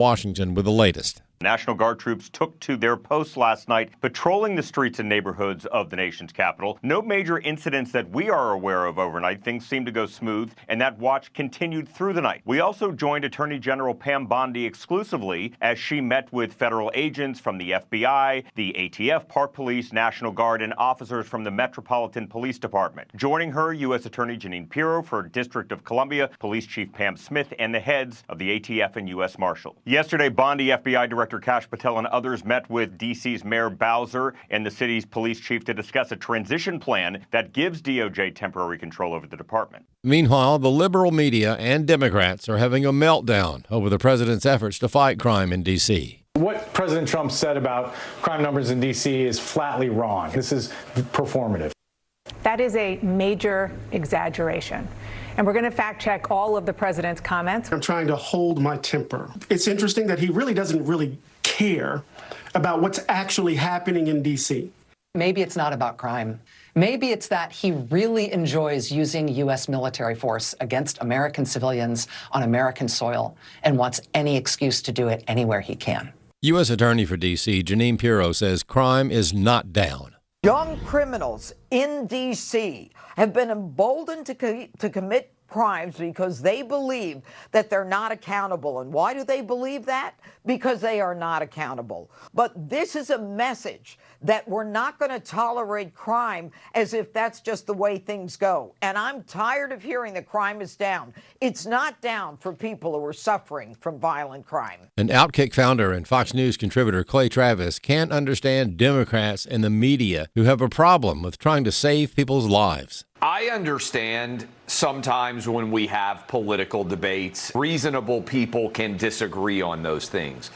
Washington with the latest. National Guard troops took to their posts last night, patrolling the streets and neighborhoods of the nation's capital. No major incidents that we are aware of overnight. Things seem to go smooth, and that watch continued through the night. We also joined Attorney General Pam Bondi exclusively as she met with federal agents from the FBI, the ATF, Park Police, National Guard, and officers from the Metropolitan Police Department. Joining her, U.S. Attorney Janine Piro for District of Columbia, Police Chief Pam Smith, and the heads of the ATF and U.S. Marshal. Yesterday, Bondi, FBI Director Kash Patel and others met with D.C.'s Mayor Bowser and the city's police chief to discuss a transition plan that gives DOJ temporary control over the department. Meanwhile, the liberal media and Democrats are having a meltdown over the president's efforts to fight crime in D.C. What President Trump said about crime numbers in D.C. is flatly wrong. This is performative. That is a major exaggeration. And we're going to fact check all of the president's comments. I'm trying to hold my temper. It's interesting that he really doesn't care about what's actually happening in D.C. Maybe it's not about crime. Maybe it's that he really enjoys using U.S. military force against American civilians on American soil and wants any excuse to do it anywhere he can. U.S. Attorney for D.C. Janine Piro says crime is not down. Young criminals in D.C. have been emboldened to commit crimes because they believe that they're not accountable. And why do they believe that? Because they are not accountable. But this is a message that we're not going to tolerate crime as if that's just the way things go. And I'm tired of hearing that crime is down. It's not down for people who are suffering from violent crime. An Outkick founder and Fox News contributor Clay Travis can't understand Democrats and the media who have a problem with trying to save people's lives. I understand sometimes when we have political debates, reasonable people can disagree on those things.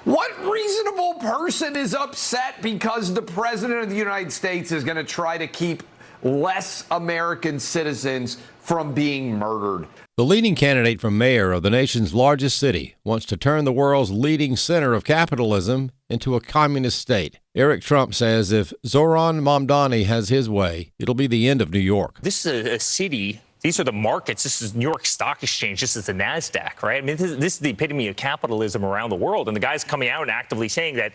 What reasonable person is upset because the president of the United States is going to try to keep less American citizens from being murdered? The leading candidate for mayor of the nation's largest city wants to turn the world's leading center of capitalism into a communist state. Eric Trump says if Zoran Mamdani has his way, it'll be the end of New York. This is a city. These are the markets. This is New York Stock Exchange. This is the NASDAQ, right? I mean, this is the epitome of capitalism around the world. And the guy's coming out and actively saying that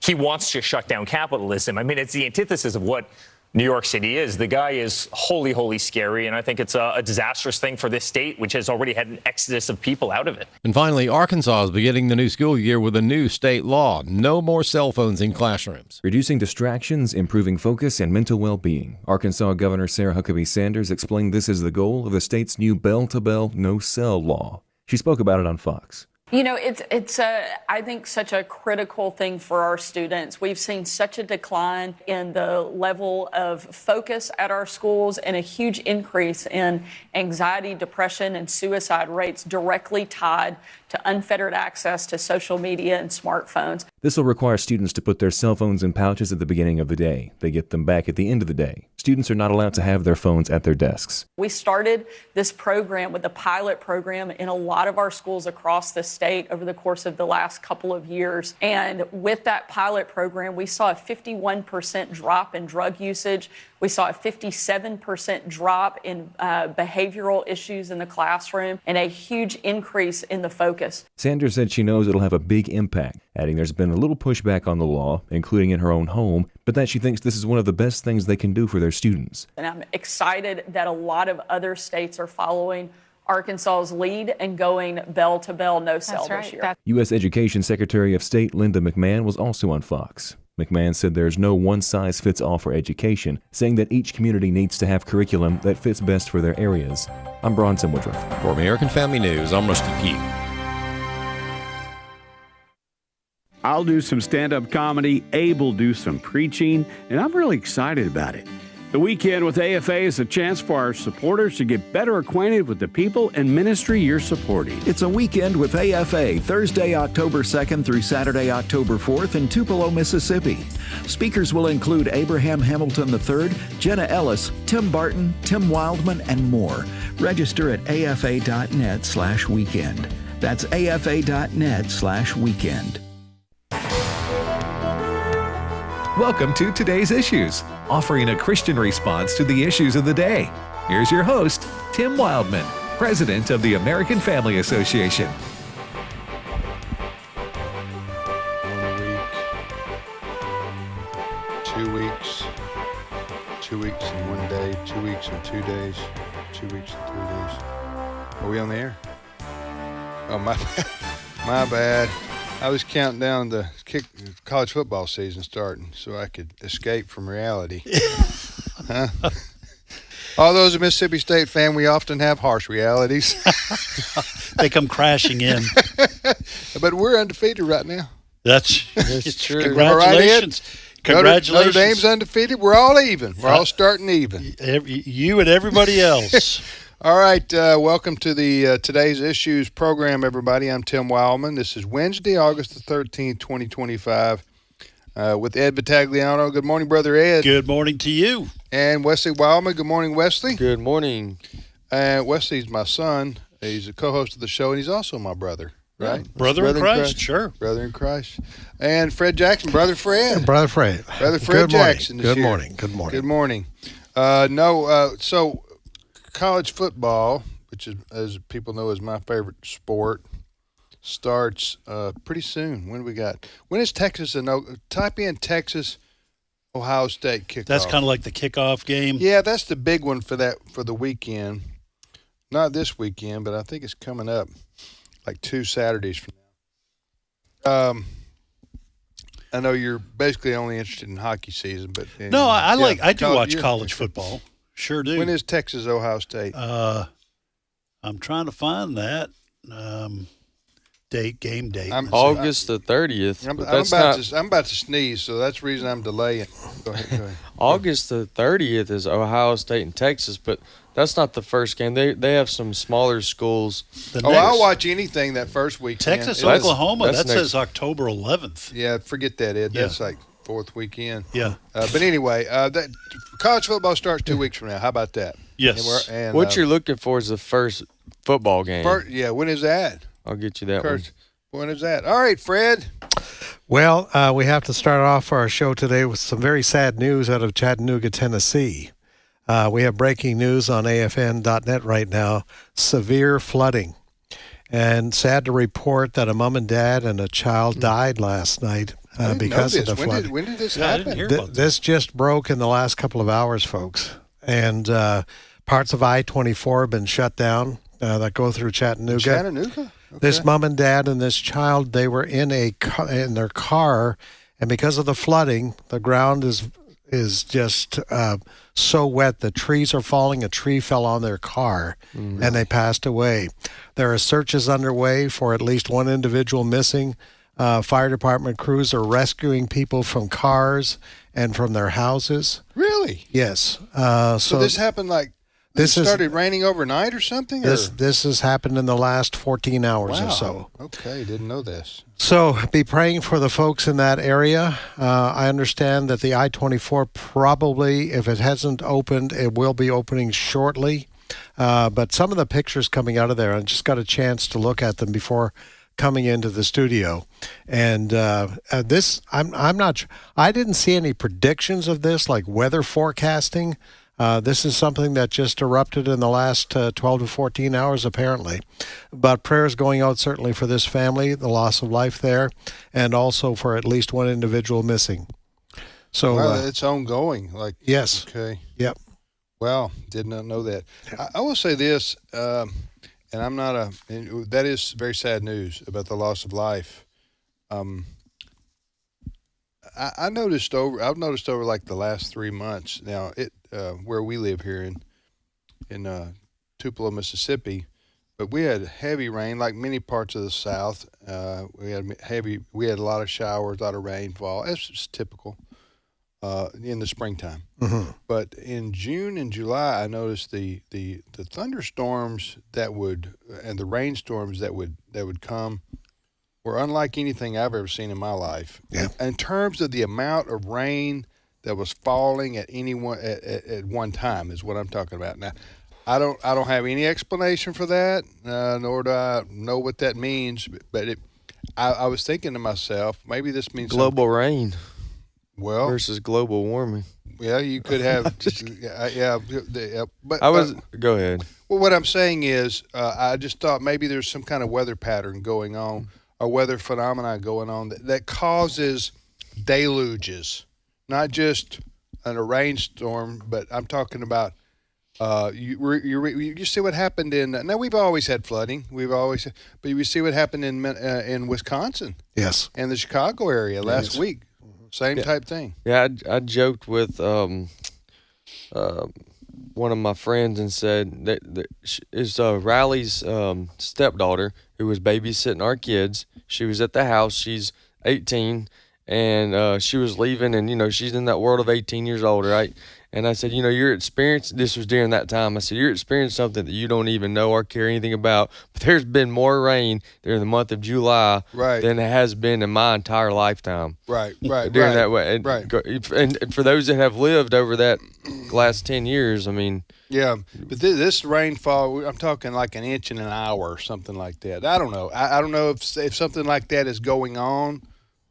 he wants to shut down capitalism. I mean, it's the antithesis of what New York City is. The guy is holy, holy scary, and I think it's a disastrous thing for this state, which has already had an exodus of people out of it. And finally, Arkansas is beginning the new school year with a new state law. No more cell phones in classrooms. Reducing distractions, improving focus, and mental well-being. Arkansas Governor Sarah Huckabee Sanders explained this is the goal of the state's new bell-to-bell no-cell law. She spoke about it on Fox. You know, it's I think such a critical thing for our students. We've seen such a decline in the level of focus at our schools and a huge increase in anxiety, depression, and suicide rates directly tied to unfettered access to social media and smartphones. This will require students to put their cell phones in pouches at the beginning of the day. They get them back at the end of the day. Students are not allowed to have their phones at their desks. We started this program with a pilot program in a lot of our schools across the state over the course of the last couple of years. And with that pilot program, we saw a 51% drop in drug usage. We saw a 57% drop in behavioral issues in the classroom and a huge increase in the focus. Sanders said she knows it'll have a big impact, adding there's been a little pushback on the law, including in her own home, but that she thinks this is one of the best things they can do for their students. And I'm excited that a lot of other states are following Arkansas's lead and going bell-to-bell no-cell this year. U.S. Education Secretary of State Linda McMahon was also on Fox. McMahon said there's no one-size-fits-all for education, saying that each community needs to have curriculum that fits best for their areas. I'm Bronson Woodruff. For American Family News, I'm Rusty Pugh. I'll do some stand-up comedy, Abe will do some preaching, and I'm really excited about it. The Weekend with AFA is a chance for our supporters to get better acquainted with the people and ministry you're supporting. It's a Weekend with AFA, Thursday, October 2nd through Saturday, October 4th in Tupelo, Mississippi. Speakers will include Abraham Hamilton III, Jenna Ellis, Tim Barton, Tim Wildmon, and more. Register at afa.net/weekend. That's afa.net/weekend. Welcome to Today's Issues, offering a Christian response to the issues of the day. Here's your host, Tim Wildmon, President of the American Family Association. 2 weeks, 2 weeks and 1 day, 2 weeks and 2 days, 2 weeks and 3 days. Are we on the air? Oh, my bad. My bad. I was counting down the college football season starting so I could escape from reality. Huh? Although as a Mississippi State fan, we often have harsh realities. They come crashing in. But we're undefeated right now. That's true. Congratulations. Congratulations. Notre Dame's undefeated. We're all even. We're all starting even. You and everybody else. All right. Welcome to the Today's Issues program, everybody. I'm Tim Wildmon. This is Wednesday, August the 13th, 2025, with Ed Battagliano. Good morning, Brother Ed. Good morning to you. And Wesley Wildmon. Good morning, Wesley. Good morning. Wesley's my son. He's a co-host of the show, and he's also my brother. Right? Yeah, brother in Christ, sure. Brother in Christ. And Fred Jackson, Brother Fred. Brother Fred. Brother Fred Good Jackson morning. is Good here. morning. Good morning. Good morning. So college football, which is, as people know, is my favorite sport, starts pretty soon. When is Texas type in Texas Ohio State kickoff. That's kind of like the kickoff game. Yeah, that's the big one for the weekend. Not this weekend, but I think it's coming up like 2 Saturdays from now. I know you're basically only interested in hockey season, but no, I do watch college football. Sure do. When is Texas Ohio State? I'm trying to find that game date. August the 30th. I'm about to sneeze, so that's the reason I'm delaying. Go ahead. August the 30th is Ohio State and Texas, but that's not the first game. They have some smaller schools. I'll watch anything that first weekend. Texas, Oklahoma. That says October 11th. Yeah, forget that, Ed. Yeah. That's like fourth weekend. Yeah. But anyway, college football starts 2 weeks from now. How about that? Yes. And what you're looking for is the first football game. When is that? I'll get you that one. When is that? All right, Fred. Well, we have to start off our show today with some very sad news out of Chattanooga, Tennessee. We have breaking news on AFN.net right now, severe flooding. And sad to report that a mom and dad and a child died last night because of the flood. When did this happen? This just broke in the last couple of hours, folks. And parts of I-24 have been shut down that go through Chattanooga. Chattanooga? Okay. This mom and dad and this child, they were in their car, and because of the flooding, the ground is just so wet. The trees are falling. A tree fell on their car, and they passed away. There are searches underway for at least one individual missing. Fire department crews are rescuing people from cars and from their houses. Really? Yes. So this happened This started raining overnight or something? This has happened in the last 14 hours or so. Okay, didn't know this. So be praying for the folks in that area. I understand that the I-24 probably, if it hasn't opened, it will be opening shortly. But some of the pictures coming out of there, I just got a chance to look at them before coming into the studio. And I'm not sure. I didn't see any predictions of this, like weather forecasting. This is something that just erupted in the last 12 to 14 hours, apparently. But prayers going out certainly for this family, the loss of life there, and also for at least one individual missing. So it's ongoing. Yes. Okay. Yep. Well, did not know that. I will say this, and I'm not that is very sad news about the loss of life. I've noticed over like the last 3 months now, where we live here in Tupelo, Mississippi, but we had heavy rain like many parts of the South. We had a lot of showers, a lot of rainfall. It's just typical in the springtime. Mm-hmm. But in June and July, I noticed the thunderstorms and the rainstorms that would come were unlike anything I've ever seen in my life. Yeah. In terms of the amount of rain that was falling at one time is what I'm talking about. Now, I don't have any explanation for that, nor do I know what that means. But I was thinking to myself, maybe this means global rain. Well, versus global warming. Yeah, you could have. But go ahead. Well, what I'm saying is, I just thought maybe there's some kind of weather pattern going on, or weather phenomenon going on that causes deluges. not just a rainstorm, but I'm talking about you see what happened in. Now we've always had flooding. But you see what happened in Wisconsin. Yes. And the Chicago area last week. Same type thing. Yeah, I joked with one of my friends and said that is Riley's stepdaughter who was babysitting our kids. She was at the house. She's 18, and she was leaving, and she's in that world of 18 years old, right? And I said, you're experiencing, this was during that time, I said, you're experiencing something that you don't even know or care anything about. But there's been more rain during the month of July than there has been in my entire lifetime. Right. During that way. And for those that have lived over that last 10 years, I mean. Yeah, but this rainfall, I'm talking like an inch in an hour or something like that. I don't know. I don't know if something like that is going on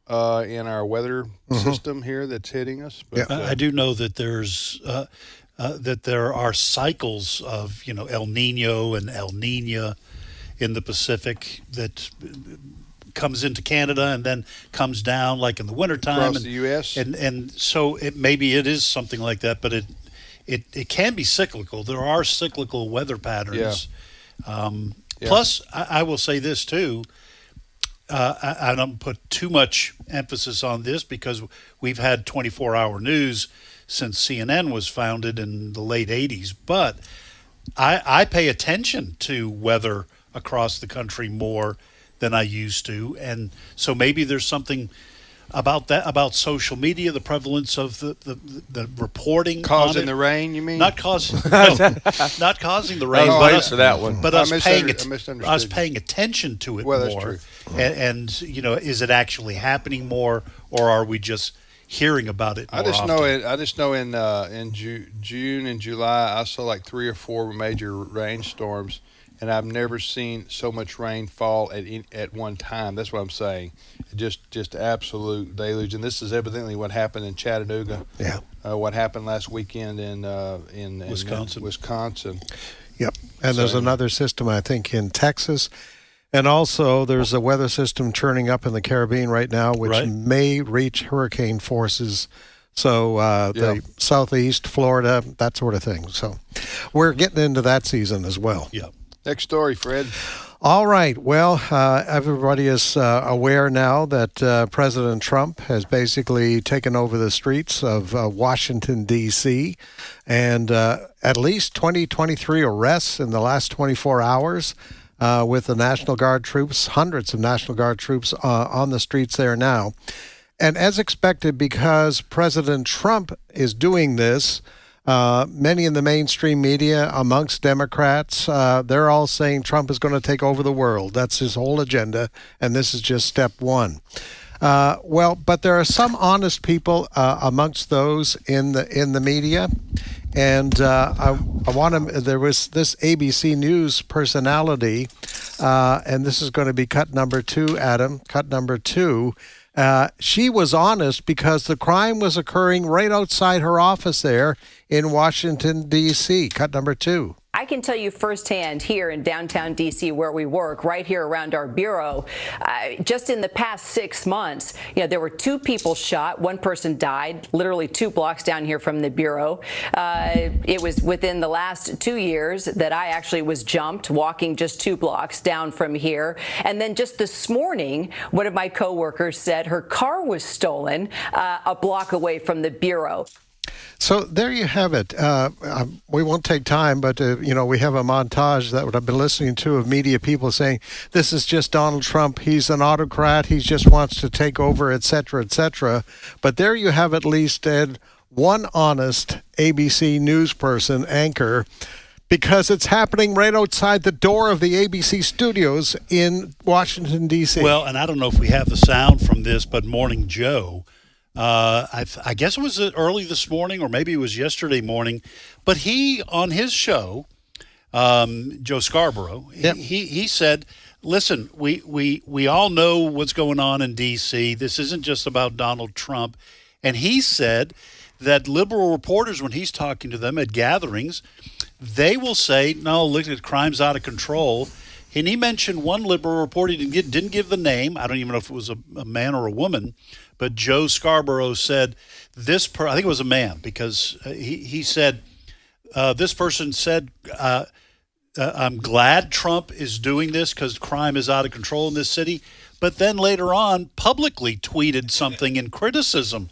in our weather system here that's hitting us. But, I do know that that there are cycles of El Nino and El Nina in the Pacific that comes into Canada and then comes down like in the wintertime. Across the U.S. And so maybe it is something like that, but it can be cyclical. There are cyclical weather patterns. Plus, I will say this too. I don't put too much emphasis on this because we've had 24-hour news since CNN was founded in the late 80s. But I pay attention to weather across the country more than I used to. And so maybe there's something about that, about social media, the prevalence of the reporting causing on it. The rain, you mean? Not causing not causing the rain, but us paying attention to it more. That's true. And is it actually happening more, or are we just hearing about it more often? I just know in June and July I saw like 3 or 4 major rainstorms, and I've never seen so much rain fall at one time. That's what I'm saying. Just absolute deluge. And this is evidently what happened in Chattanooga. Yeah. What happened last weekend in Wisconsin. Yep. And there's another system, I think, in Texas. And also there's a weather system churning up in the Caribbean right now, which may reach hurricane forces. So the southeast, Florida, that sort of thing. So we're getting into that season as well. Yeah. Next story, Fred. All right. Well, everybody is aware now that President Trump has basically taken over the streets of Washington, D.C., and at least 23 arrests in the last 24 hours with the National Guard troops, hundreds of National Guard troops on the streets there now. And as expected, because President Trump is doing this, many in the mainstream media, amongst Democrats, they're all saying Trump is going to take over the world. That's his whole agenda, and this is just step one. But there are some honest people amongst those in the media, and there was this ABC News personality, and this is going to be cut number 2, Adam. Cut number 2. She was honest because the crime was occurring right outside her office there in Washington, D.C. Cut number 2. I can tell you firsthand here in downtown D.C. where we work, right here around our bureau, just in the past 6 months, there were 2 people shot. 1 person died, literally 2 blocks down here from the bureau. It was within the last 2 years that I actually was jumped walking just 2 blocks down from here. And then just this morning, one of my coworkers said her car was stolen a block away from the bureau. So there you have it. We won't take time, but, we have a montage that I've been listening to of media people saying, this is just Donald Trump. He's an autocrat. He just wants to take over, et cetera, et cetera. But there you have at least, Ed, one honest ABC News person, anchor, because it's happening right outside the door of the ABC studios in Washington, D.C. Well, and I don't know if we have the sound from this, but Morning Joe, I guess it was early this morning or maybe it was yesterday morning, but he, on his show, Joe Scarborough, he said, listen, we all know what's going on in D.C. This isn't just about Donald Trump. And he said that liberal reporters, when he's talking to them at gatherings, they will say, no, look, the crime's out of control. And he mentioned one liberal report. He didn't give the name. I don't even know if it was a man or a woman. But Joe Scarborough said I think it was a man, because he said, this person said, I'm glad Trump is doing this because crime is out of control in this city. But then later on publicly tweeted something in criticism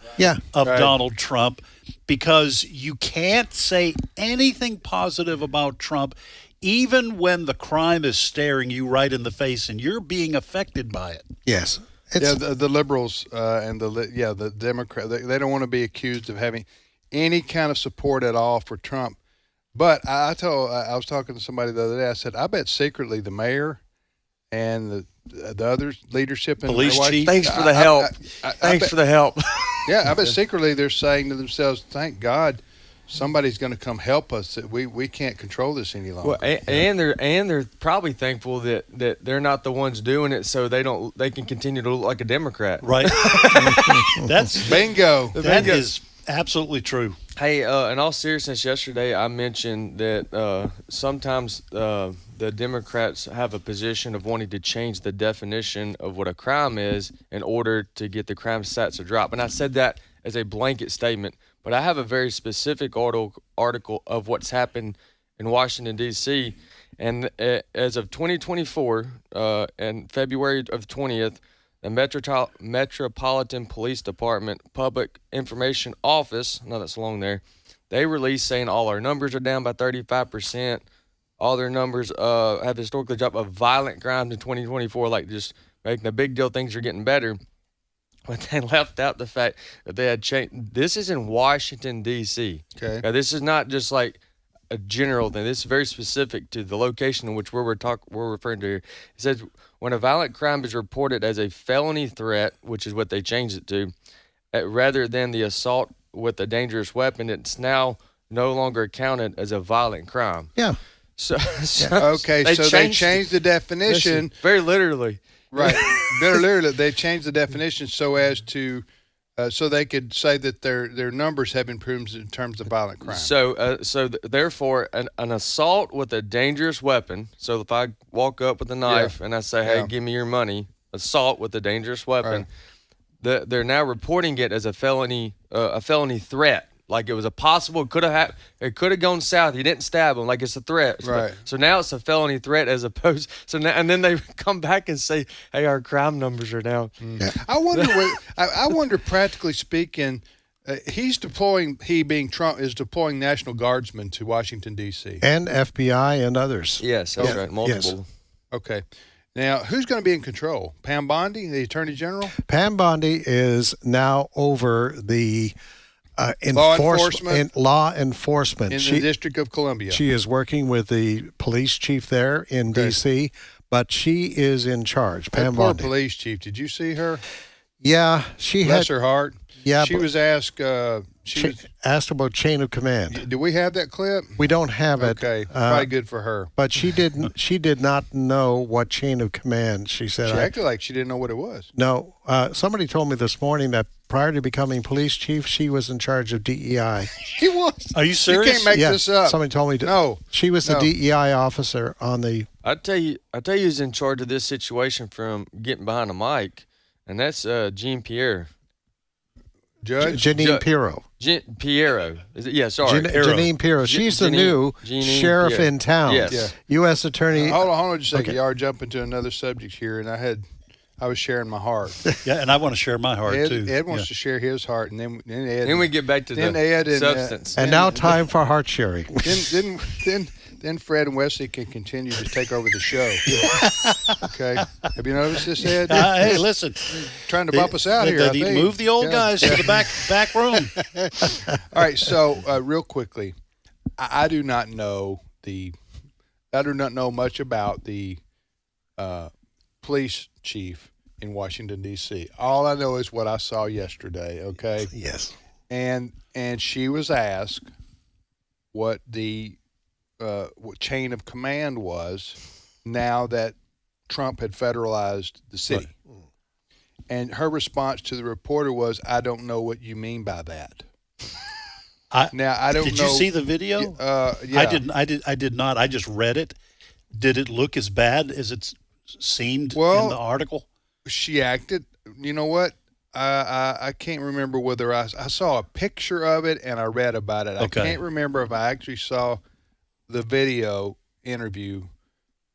of Donald Trump, because you can't say anything positive about Trump even when the crime is staring you right in the face and you're being affected by it. Yes. The liberals and the Democrats, they don't want to be accused of having any kind of support at all for Trump. But I was talking to somebody the other day. I said, I bet secretly the mayor and the other leadership in police chief. Thanks for the help. Thanks for the help. Yeah, I bet secretly they're saying to themselves, "Thank God, somebody's going to come help us. That we can't control this any longer." Well, and they're probably thankful that they're not the ones doing it, so they can continue to look like a Democrat. Right. That's bingo. That is absolutely true. Hey, in all seriousness, yesterday I mentioned that sometimes the Democrats have a position of wanting to change the definition of what a crime is in order to get the crime stats to drop. And I said that as a blanket statement, but I have a very specific article of what's happened in Washington, D.C. And as of 2024, and February of 20th, the Metropolitan Police Department Public Information Office, no, that's long there, they released saying all our numbers are down by 35%. All their numbers have historically dropped of violent crimes in 2024, like just making a big deal things are getting better. But they left out the fact that they had changed. This is in Washington, D.C. Okay. Now, this is not just like a general thing. This is very specific to the location in which we're referring to here. It says when a violent crime is reported as a felony threat, which is what they changed it to, rather than the assault with a dangerous weapon, it's now no longer counted as a violent crime. Yeah. So they changed the definition. Listen, very literally. Right. Very literally, they changed the definition so as to so they could say that their numbers have improved in terms of violent crime. So therefore, an assault with a dangerous weapon. So if I walk up with a knife and I say, "Hey, give me your money," assault with a dangerous weapon, they're now reporting it as a felony threat. Like it was a possible, it could have gone south. He didn't stab him, like it's a threat. Right. So now it's a felony threat as opposed. So now, and then they come back and say, "Hey, our crime numbers are down." Yeah. I wonder, practically speaking, he being Trump is deploying National Guardsmen to Washington D.C. and FBI and others. Yes, that's right, multiple. Yes. Okay. Now, who's going to be in control? Pam Bondi, the Attorney General? Pam Bondi is now over the law enforcement in the District of Columbia. She is working with the police chief there in D.C., but she is in charge. Pam poor Bondi. police chief. Did you see her? Yeah, she Bless her heart. Yeah, she was asked. She was asked about chain of command. Do we have that clip? We don't have it. Okay, probably good for her. But she didn't. She did not know what chain of command. She said. She acted like she didn't know what it was. No, somebody told me this morning that prior to becoming police chief, she was in charge of DEI. She was. Are you serious? You can't make this up. Somebody told me. No, she was the DEI officer on the. I tell you, who's in charge of this situation from getting behind the mic, and that's Jean Pierre. Judge Janine Piro. Piro. Is it? Yeah, sorry. Janine Piro. She's the new sheriff in town. Yes. Yeah. U.S. Attorney. Hold on just a second. You are jumping to another subject here, and I was sharing my heart. Yeah, and I want to share my heart too. Ed wants to share his heart, and then Ed. Then we get back to the substance. And now time for heart sharing. Then Fred and Wesley can continue to take over the show. Okay. Have you noticed this, Ed? Hey, listen. Trying to bump us out here. They move the old guys to the back room. All right. So real quickly, I do not know much about the police chief in Washington D.C. All I know is what I saw yesterday. Okay. Yes. And she was asked what the what chain of command was now that Trump had federalized the city. Right. And her response to the reporter was, "I don't know what you mean by that." I don't know. Did you see the video? Yeah. I did not. I just read it. Did it look as bad as it seemed in the article? She acted. You know what? I can't remember whether I saw a picture of it and I read about it. Okay. I can't remember if I actually saw the video interview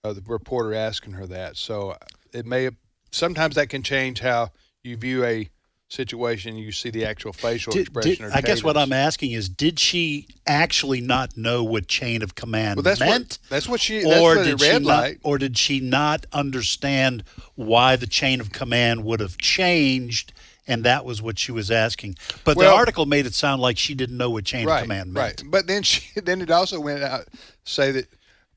of the reporter asking her that. So it may have. Sometimes that can change how you view a situation. You see the actual facial expression. I guess what I'm asking is, did she actually not know what chain of command meant? That's what she. Or that's what did it she read not? like. Or did she not understand why the chain of command would have changed? And that was what she was asking. But the article made it sound like she didn't know what chain of command meant. Right. But then it also went out say that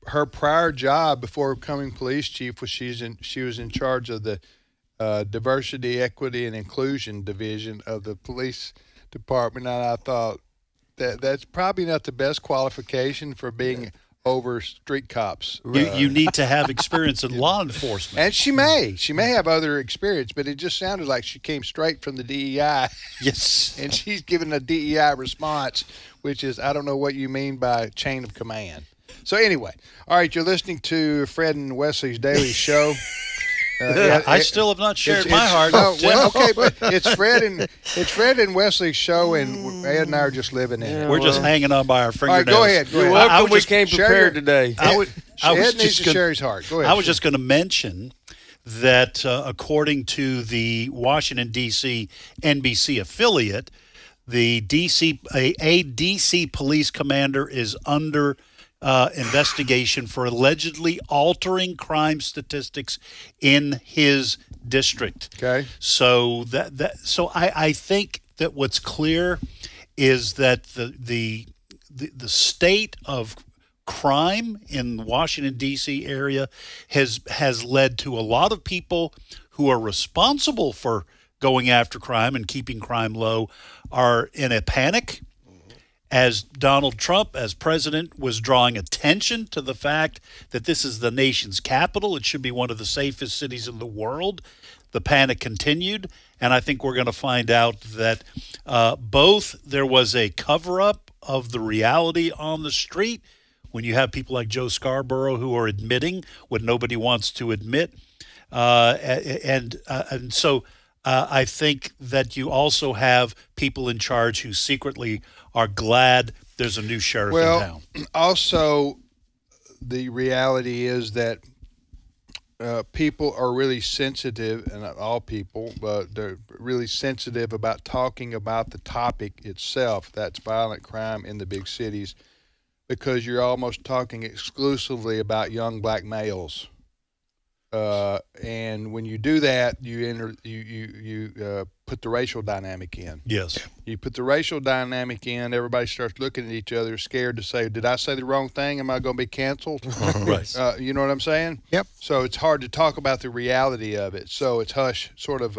her prior job before becoming police chief was she was in charge of the Diversity, Equity, and Inclusion Division of the police department. And I thought that's probably not the best qualification for being over street cops. You need to have experience in law enforcement. And she may have other experience, but it just sounded like she came straight from the DEI. Yes. And she's giving a DEI response, which is, I don't know what you mean by chain of command. So anyway, all right, you're listening to Fred and Wesley's Daily Show. I still have not shared my heart. Okay, but it's Fred and Wesley's show, and Ed and I are just living in it. We're just hanging on by our fingernails. All right, go ahead. You're welcome. We came prepared today. Ed needs to share his heart. Go ahead. I was just going to mention that according to the Washington, D.C. NBC affiliate, the a D.C. police commander is under investigation for allegedly altering crime statistics in his district. Okay. So so I think that what's clear is that the state of crime in the Washington D.C. area has led to a lot of people who are responsible for going after crime and keeping crime low are in a panic. As Donald Trump, as president, was drawing attention to the fact that this is the nation's capital, it should be one of the safest cities in the world, the panic continued. And I think we're going to find out that both there was a cover-up of the reality on the street when you have people like Joe Scarborough who are admitting what nobody wants to admit. And so I think that you also have people in charge who secretly are glad there's a new sheriff in town. Also, the reality is that people are really sensitive, and not all people, but they're really sensitive about talking about the topic itself. That's violent crime in the big cities, because you're almost talking exclusively about young black males. And when you do that, you put the racial dynamic in. Yes. You put the racial dynamic in, everybody starts looking at each other, scared to say, did I say the wrong thing? Am I going to be canceled? Right. You know what I'm saying? Yep. So it's hard to talk about the reality of it. So it's hush, sort of,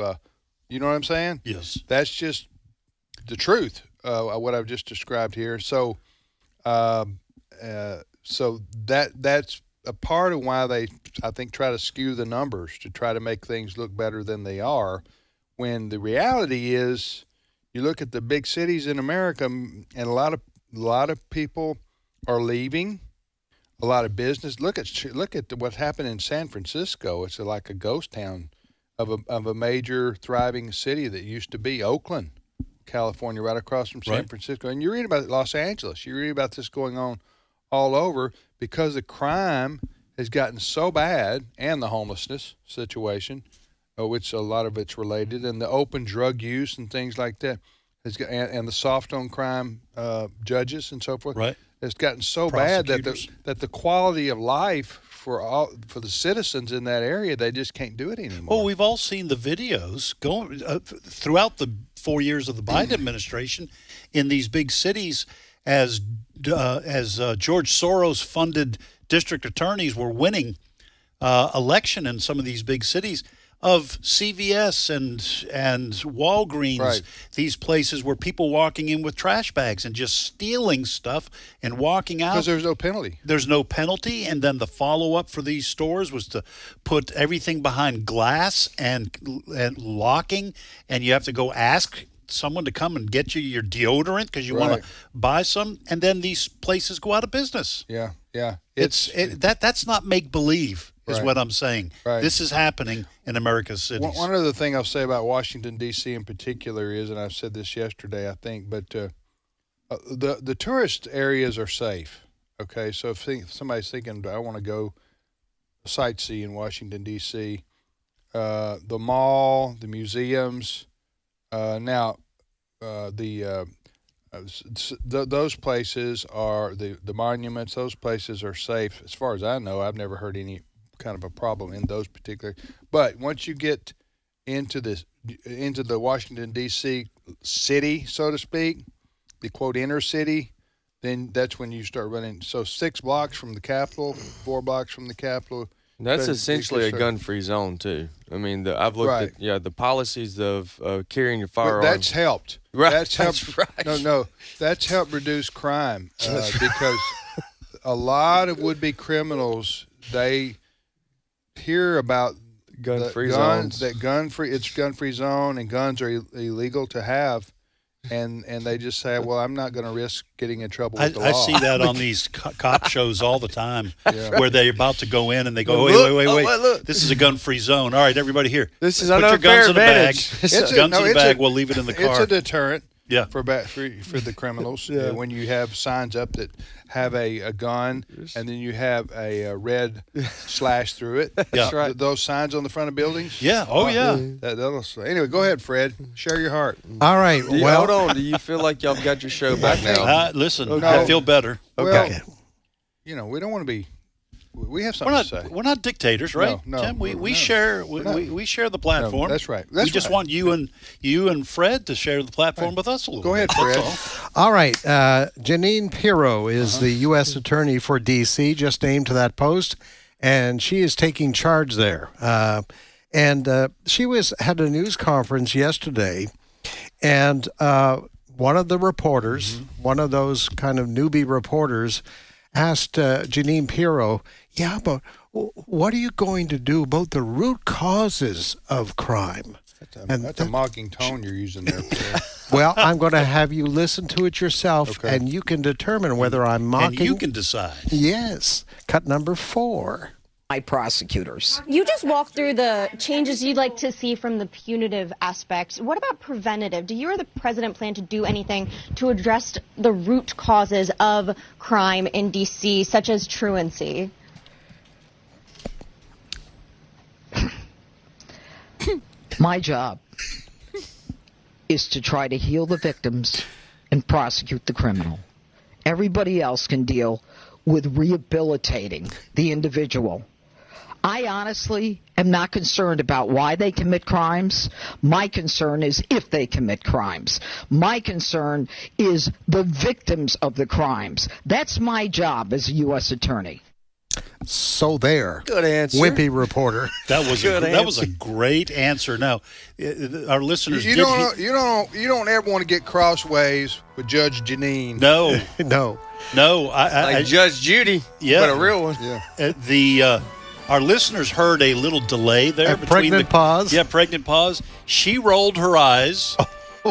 you know what I'm saying? Yes. That's just the truth, what I've just described here. So, that's a part of why they, I think, try to skew the numbers to try to make things look better than they are, when the reality is, you look at the big cities in America, and a lot of people are leaving, a lot of business. Look at what happened in San Francisco. It's like a ghost town of a major thriving city that used to be Oakland, California, right across from San Francisco. And you read about Los Angeles. You read about this going on all over, because the crime has gotten so bad, and the homelessness situation, which a lot of it's related, and the open drug use and things like that, and the soft on crime judges and so forth. Right. It's gotten so bad that the quality of life for the citizens in that area, they just can't do it anymore. Well, we've all seen the videos going throughout the 4 years of the Biden administration in these big cities, as George Soros funded district attorneys were winning election in some of these big cities, of CVS and Walgreens, these places where people walking in with trash bags and just stealing stuff and walking out. Because there's no penalty. There's no penalty, and then the follow-up for these stores was to put everything behind glass and locking, and you have to go ask someone to come and get you your deodorant because you want to buy some, and then these places go out of business. Yeah. That's not make believe. Is Right. what I'm saying. Right. This is happening in America's cities. One other thing I'll say about Washington, D.C. in particular is, and I said this yesterday, I think, but the tourist areas are safe. Okay, so if somebody's thinking, I want to go sightsee in Washington, D.C., the mall, the museums, those places are, the monuments, those places are safe. As far as I know, I've never heard any kind of a problem in those particular. But once you get into the Washington, D.C. city, so to speak, the quote inner city, then that's when you start running. So 6 blocks from the Capitol, 4 blocks from the Capitol. That's essentially a gun-free zone too. I mean, I've looked at the policies of carrying your firearm. But that's helped. Right. That's helped. Right. No, that's helped reduce crime because a lot of would-be criminals, they hear about gun-free zones. It's gun-free zone, and guns are illegal to have. And they just say, well, I'm not going to risk getting in trouble with the law. I see that on these cop shows all the time, where they're about to go in and they go, wait. Look. This is a gun-free zone. All right, everybody here. This is put an your unfair guns in the bag. advantage. Guns in the bag. We'll leave it in the car. It's a deterrent. Yeah. For the criminals. When you have signs up that have a gun, and then you have a red slash through it. That's right. Those signs on the front of buildings. Yeah. Oh, yeah. That'll anyway, go ahead, Fred. Share your heart. All right. Hold on. Do you feel like y'all got your show back now? Listen, I feel better. Okay. Well, we don't want to be. We have something to say. We're not dictators, right? No, Tim, we share we share the platform. No, that's right. We just want you and Fred to share the platform with us a little bit. Go ahead, Fred. That's all. All right. Janine Piro is the U.S. Attorney for D.C., just named to that post, and she is taking charge there. And she had a news conference yesterday, and one of the reporters, one of those kind of newbie reporters, asked Janine Piro, but what are you going to do about the root causes of crime? That's a mocking tone you're using there, Fred. Well, I'm going to have you listen to it yourself, and you can determine whether I'm mocking. And you can decide. Yes. Cut number 4. My prosecutors. You just walked through the changes you'd like to see from the punitive aspect. What about preventative? Do you or the president plan to do anything to address the root causes of crime in D.C., such as truancy? My job is to try to heal the victims and prosecute the criminal. Everybody else can deal with rehabilitating the individual. I honestly am not concerned about why they commit crimes. My concern is if they commit crimes. My concern is the victims of the crimes. That's my job as a U.S. attorney. So there. Good answer. Wimpy reporter. That was a great answer. Now, our listeners, you don't ever want to get crossways with Judge Janine. No. Like Judge Judy, but a real one. Yeah. Our listeners heard a little delay there. Pregnant pause. Yeah, pregnant pause. She rolled her eyes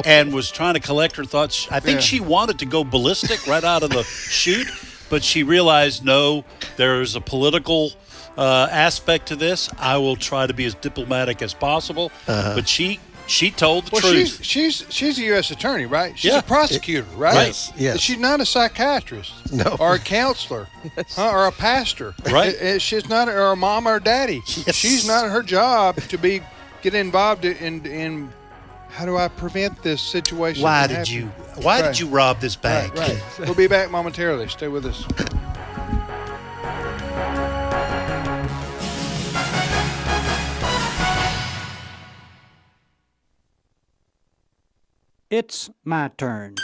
and was trying to collect her thoughts. I think she wanted to go ballistic right out of the chute, but she realized, no, there's a political aspect to this. I will try to be as diplomatic as possible. But she told the truth. She's a U.S. attorney, right? She's a prosecutor, right? Yes. She's not a psychiatrist, or a counselor, or a pastor, right? She's not, or a mom or a daddy. Yes. She's not her job to get involved in. How do I prevent this situation? Why did you rob this bank? Right. We'll be back momentarily. Stay with us. It's my turn.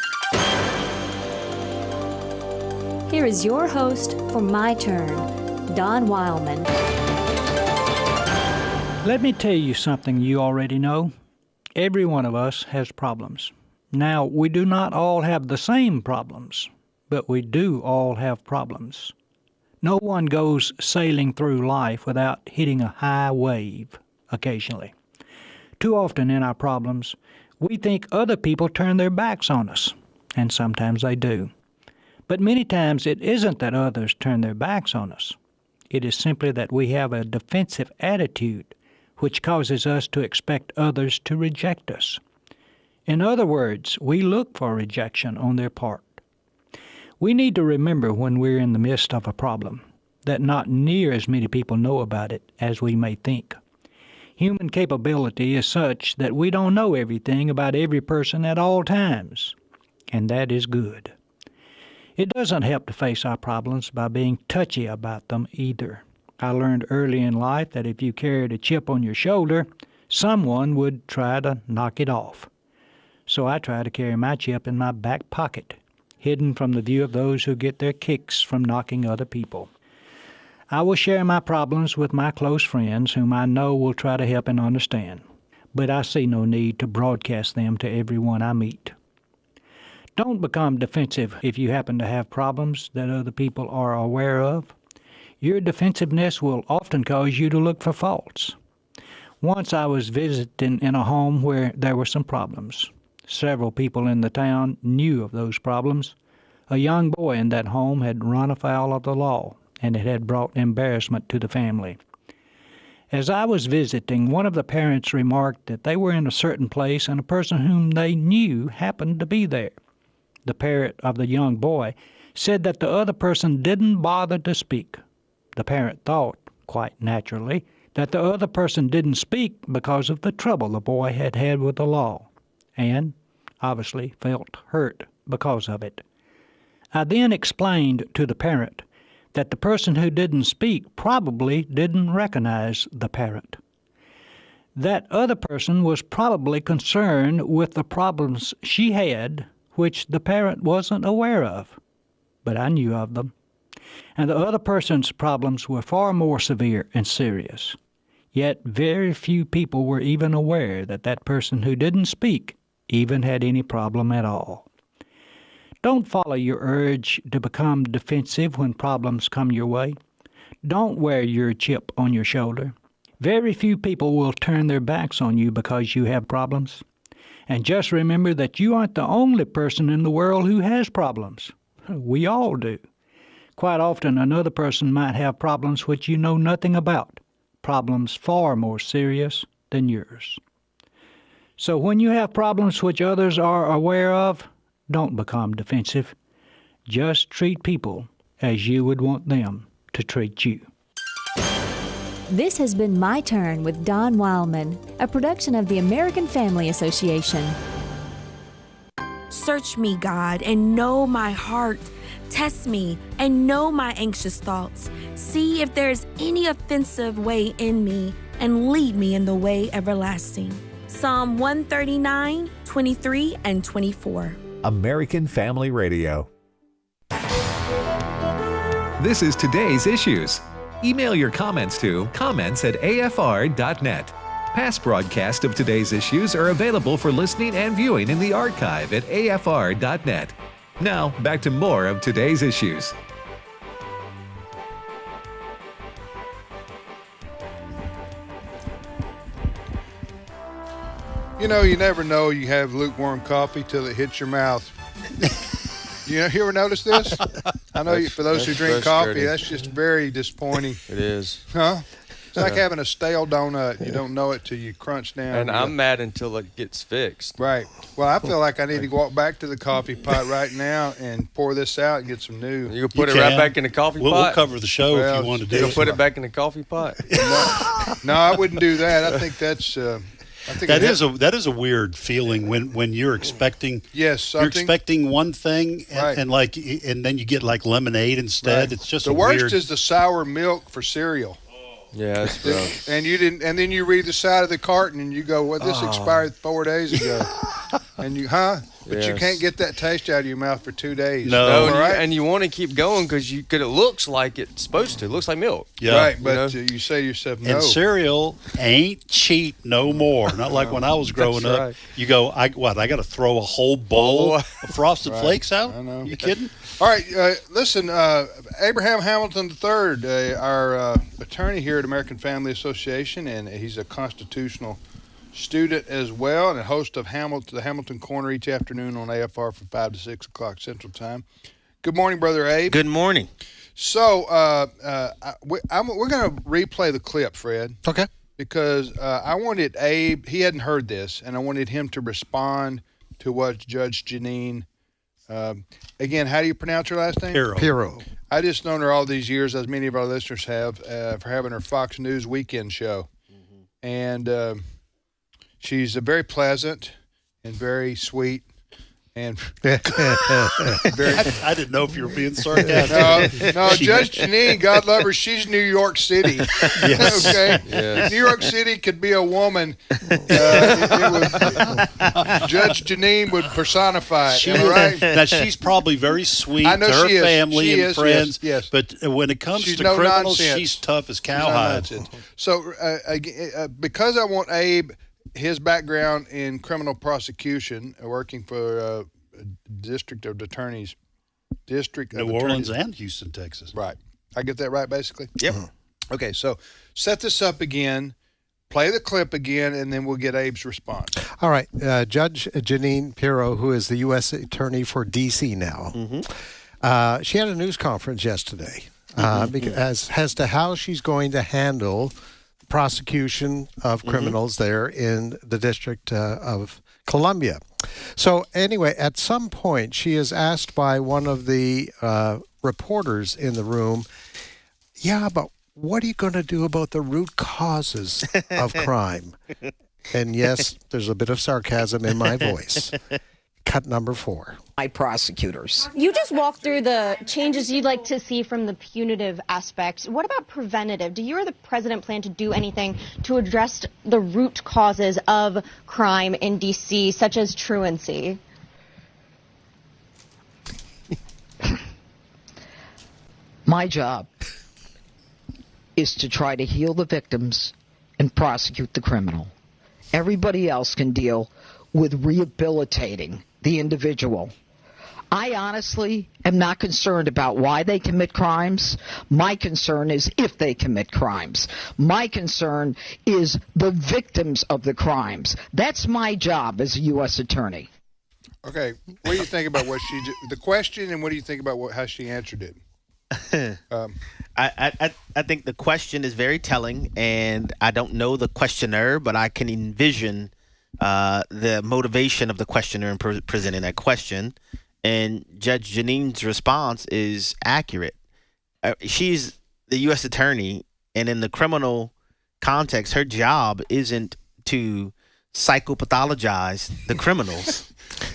Here is your host for My Turn, Don Wildmon. Let me tell you something you already know. Every one of us has problems. Now, we do not all have the same problems, but we do all have problems. No one goes sailing through life without hitting a high wave occasionally. Too often in our problems, we think other people turn their backs on us, and sometimes they do. But many times it isn't that others turn their backs on us. It is simply that we have a defensive attitude, which causes us to expect others to reject us. In other words, we look for rejection on their part. We need to remember when we're in the midst of a problem that not near as many people know about it as we may think. Human capability is such that we don't know everything about every person at all times, and that is good. It doesn't help to face our problems by being touchy about them either. I learned early in life that if you carried a chip on your shoulder, someone would try to knock it off. So I try to carry my chip in my back pocket, hidden from the view of those who get their kicks from knocking other people. I will share my problems with my close friends whom I know will try to help and understand, but I see no need to broadcast them to everyone I meet. Don't become defensive if you happen to have problems that other people are aware of. Your defensiveness will often cause you to look for faults. Once I was visiting in a home where there were some problems. Several people in the town knew of those problems. A young boy in that home had run afoul of the law, and it had brought embarrassment to the family. As I was visiting, one of the parents remarked that they were in a certain place and a person whom they knew happened to be there. The parent of the young boy said that the other person didn't bother to speak. The parent thought, quite naturally, that the other person didn't speak because of the trouble the boy had had with the law, and obviously felt hurt because of it. I then explained to the parent that the person who didn't speak probably didn't recognize the parent. That other person was probably concerned with the problems she had, which the parent wasn't aware of, but I knew of them. And the other person's problems were far more severe and serious. Yet very few people were even aware that that person who didn't speak even had any problem at all. Don't follow your urge to become defensive when problems come your way. Don't wear your chip on your shoulder. Very few people will turn their backs on you because you have problems. And just remember that you aren't the only person in the world who has problems. We all do. Quite often another person might have problems which you know nothing about, problems far more serious than yours. So when you have problems which others are aware of, don't become defensive. Just treat people as you would want them to treat you. This has been My Turn with Don Wildmon, a production of the American Family Association. Search me, God, and know my heart. Test me and know my anxious thoughts. See if there is any offensive way in me, and lead me in the way everlasting. Psalm 139, 23, and 24. American Family Radio. This is Today's Issues. Email your comments to comments@afr.net. Past broadcasts of Today's Issues are available for listening and viewing in the archive at afr.net. Now, back to more of Today's Issues. You know, you never know you have lukewarm coffee till it hits your mouth. You ever notice this? I know for those who drink coffee, that's just very disappointing. It is. Huh? It's like having a stale donut. You don't know it till you crunch down. And I'm mad until it gets fixed. Right. Well, I feel like I need to walk back to the coffee pot right now and pour this out and get some new. You can put it right back in the coffee pot? We'll cover the show if you want to do it. You'll put it back in the coffee pot? No, I wouldn't do that. I think that's... that is a weird feeling when you're expecting you're expecting one thing and then you get like lemonade instead. Right. It's just the worst is the sour milk for cereal. Yeah, that's rough. And then you read the side of the carton and you go, "Well, this expired 4 days ago," and but you can't get that taste out of your mouth for 2 days. No, and you want to keep going because it looks like it's supposed to. It looks like milk. Yeah. Right, but you say to yourself, no. And cereal ain't cheap no more. Not like when I was growing up. Right. You go, I got to throw a whole bowl of Frosted Flakes out? I know. You kidding? All right, listen, Abraham Hamilton III, our attorney here at American Family Association, and he's a constitutional student as well, and a host of the Hamilton Corner each afternoon on AFR from 5 to 6 o'clock Central Time. Good morning, Brother Abe. Good morning. So we're going to replay the clip, Fred. Okay. Because I wanted Abe, he hadn't heard this, and I wanted him to respond to what Judge Janine, again, how do you pronounce her last name? Piro. I just known her all these years, as many of our listeners have, for having her Fox News weekend show. Mm-hmm. And she's very pleasant and very sweet. And I didn't know if you were being sarcastic. No, Judge Janine, God love her, she's New York City. Yes. Okay? Yes. New York City could be a woman. Judge Janine would personify it. She am I right? Now, she's probably very sweet I know to her she is. family She and is, friends. yes. But when it comes She's to no criminals, nonsense. she's tough as She's no cowhide. nonsense. So, because I want Abe, his background in criminal prosecution, working for District of Attorneys, New Orleans and Houston, Texas. Right. I get that right, basically? Yep. Okay, so set this up again, play the clip again, and then we'll get Abe's response. All right. Judge Janine Piro, who is the U.S. Attorney for D.C. now, she had a news conference yesterday as to how she's going to handle the prosecution of criminals there in the District of Columbia. So anyway, at some point, she is asked by one of the reporters in the room, yeah, but what are you going to do about the root causes of crime? And yes, there's a bit of sarcasm in my voice. Cut number 4. My prosecutors. You just walked through the changes you'd like to see from the punitive aspect. What about preventative? Do you or the president plan to do anything to address the root causes of crime in D.C., such as truancy? My job is to try to heal the victims and prosecute the criminal. Everybody else can deal with rehabilitating the individual. I honestly am not concerned about why they commit crimes. My concern is if they commit crimes. My concern is the victims of the crimes. That's my job as a U.S. attorney. Okay, what do you think about the question, and what do you think about how she answered it? I think the question is very telling, and I don't know the questioner, but I can envision the motivation of the questioner in presenting that question. And Judge Janine's response is accurate. She's the U.S. attorney, and in the criminal context, her job isn't to psychopathologize the criminals.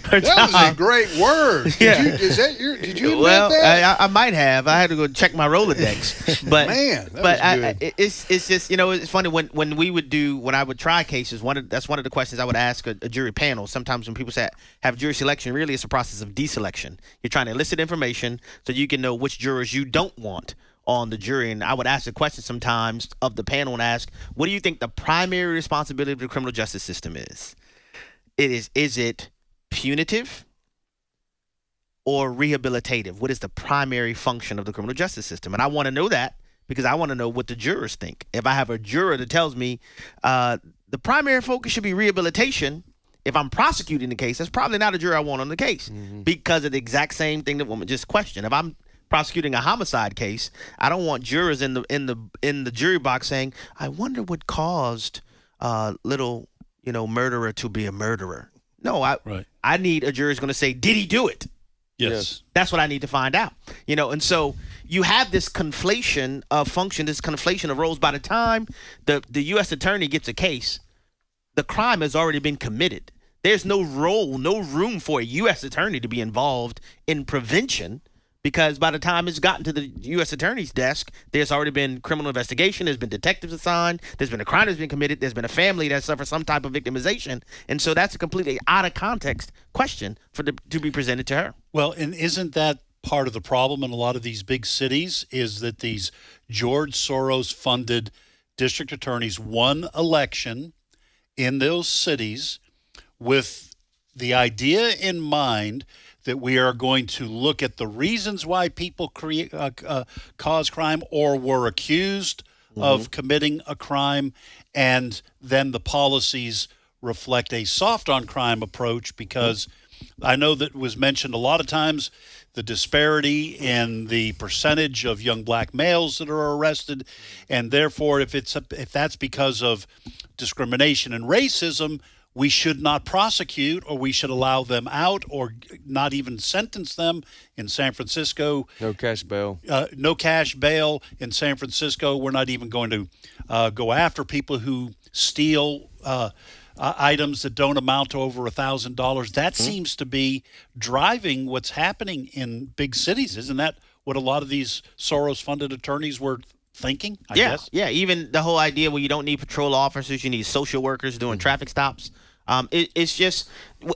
That was a great word. Yeah. Did you invent well, that? I might have. I had to go check my Rolodex. But man, that was good. It's just, it's funny when I would try cases. That's one of the questions I would ask a jury panel. Sometimes when people say have jury selection, really it's a process of deselection. You're trying to elicit information so you can know which jurors you don't want on the jury. And I would ask a question sometimes of the panel and ask, what do you think the primary responsibility of the criminal justice system is? Is it punitive or rehabilitative? What is the primary function of the criminal justice system? And I want to know that because I want to know what the jurors think. If I have a juror that tells me the primary focus should be rehabilitation, if I'm prosecuting the case, that's probably not a juror I want on the case because of the exact same thing that woman just questioned. If I'm prosecuting a homicide case, I don't want jurors in the jury box saying, I wonder what caused little murderer to be a murderer. No, I need a jury who's going to say, did he do it? Yes. That's what I need to find out. And so you have this conflation of function, this conflation of roles. By the time the U.S. attorney gets a case, the crime has already been committed. There's no room for a U.S. attorney to be involved in prevention because by the time it's gotten to the U.S. attorney's desk, there's already been criminal investigation, there's been detectives assigned, there's been a crime that's been committed, there's been a family that suffered some type of victimization. And so that's a completely out of context question to be presented to her. Well, and isn't that part of the problem in a lot of these big cities is that these George Soros-funded district attorneys won election in those cities with the idea in mind that we are going to look at the reasons why people cause crime or were accused of committing a crime, and then the policies reflect a soft on crime approach, because I know that was mentioned a lot of times, the disparity in the percentage of young black males that are arrested, and therefore if that's because of discrimination and racism, we should not prosecute, or we should allow them out, or not even sentence them. In San Francisco, no cash bail. No cash bail in San Francisco. We're not even going to go after people who steal items that don't amount to over $1,000. That seems to be driving what's happening in big cities. Isn't that what a lot of these Soros-funded attorneys were thinking? I guess. Yeah. Even the whole idea where you don't need patrol officers, you need social workers doing traffic stops. It's just,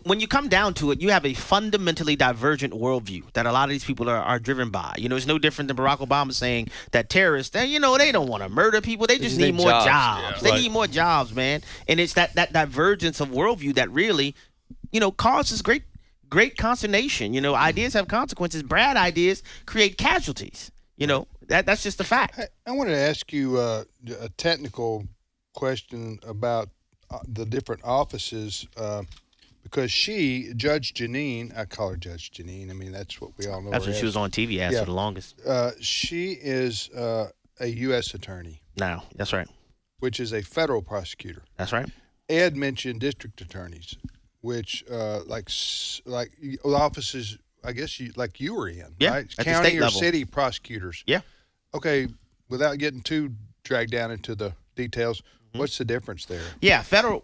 when you come down to it, you have a fundamentally divergent worldview that a lot of these people are driven by. It's no different than Barack Obama saying that terrorists, they don't want to murder people. They just need more jobs. Yeah. They need more jobs, man. And it's that divergence of worldview that really, causes great consternation. Ideas have consequences. Bad ideas create casualties. That's just a fact. I wanted to ask you a technical question about the different offices, because Judge Janine, I call her Judge Janine. I mean, that's what we all know. That's what she was on TV as for the longest. She is a U.S. attorney. No, that's right. Which is a federal prosecutor. That's right. Ed mentioned district attorneys, which like offices, I guess you were in, right? At County the state or level. city prosecutors. Yeah. Okay, without getting too dragged down into the details, what's the difference there? Yeah, federal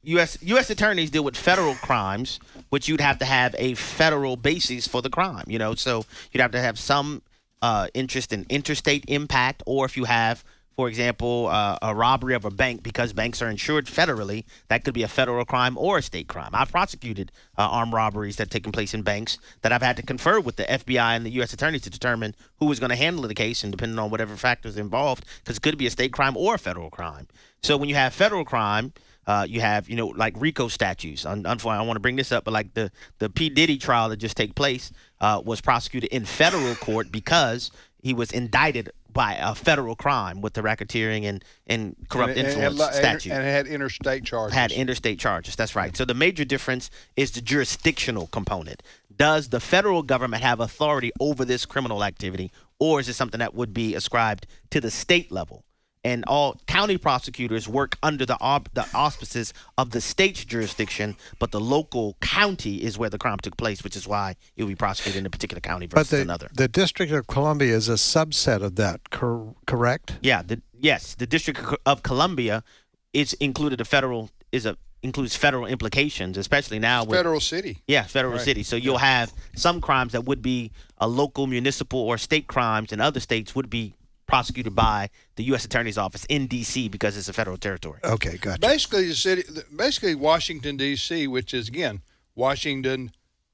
U.S. attorneys deal with federal crimes, which you'd have to have a federal basis for the crime. So you'd have to have some interest in interstate impact, or if you have, for example, a robbery of a bank, because banks are insured federally, that could be a federal crime or a state crime. I've prosecuted armed robberies that have taken place in banks that I've had to confer with the FBI and the U.S. attorneys to determine who was going to handle the case, and depending on whatever factors involved, because it could be a state crime or a federal crime. So when you have federal crime, you have, like RICO statutes. Unfortunately, I don't want to bring this up, but like the P. Diddy trial that just took place was prosecuted in federal court because he was indicted by a federal crime with the racketeering and corrupt influence statute. And it had interstate charges. That's right. So the major difference is the jurisdictional component. Does the federal government have authority over this criminal activity, or is it something that would be ascribed to the state level? And all county prosecutors work under the auspices of the state's jurisdiction, but the local county is where the crime took place, which is why it will be prosecuted in a particular county versus another. The District of Columbia is a subset of that, correct? Yeah. The District of Columbia is included includes federal implications, especially now with federal city. Yeah, federal city. So you'll have some crimes that would be a local, municipal, or state crimes, and other states would be prosecuted by the U.S. Attorney's Office in D.C. because it's a federal territory. Okay, gotcha. Basically Washington, D.C., which is, again, Washington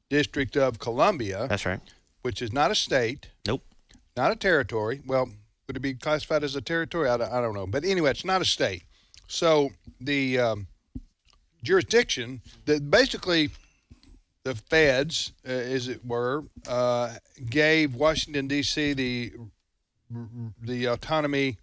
District of Columbia. That's right. Which is not a state. Nope. Not a territory. Well, would it be classified as a territory? I don't know. But anyway, it's not a state. So the jurisdiction, basically the feds, as it were, gave Washington, D.C. the autonomy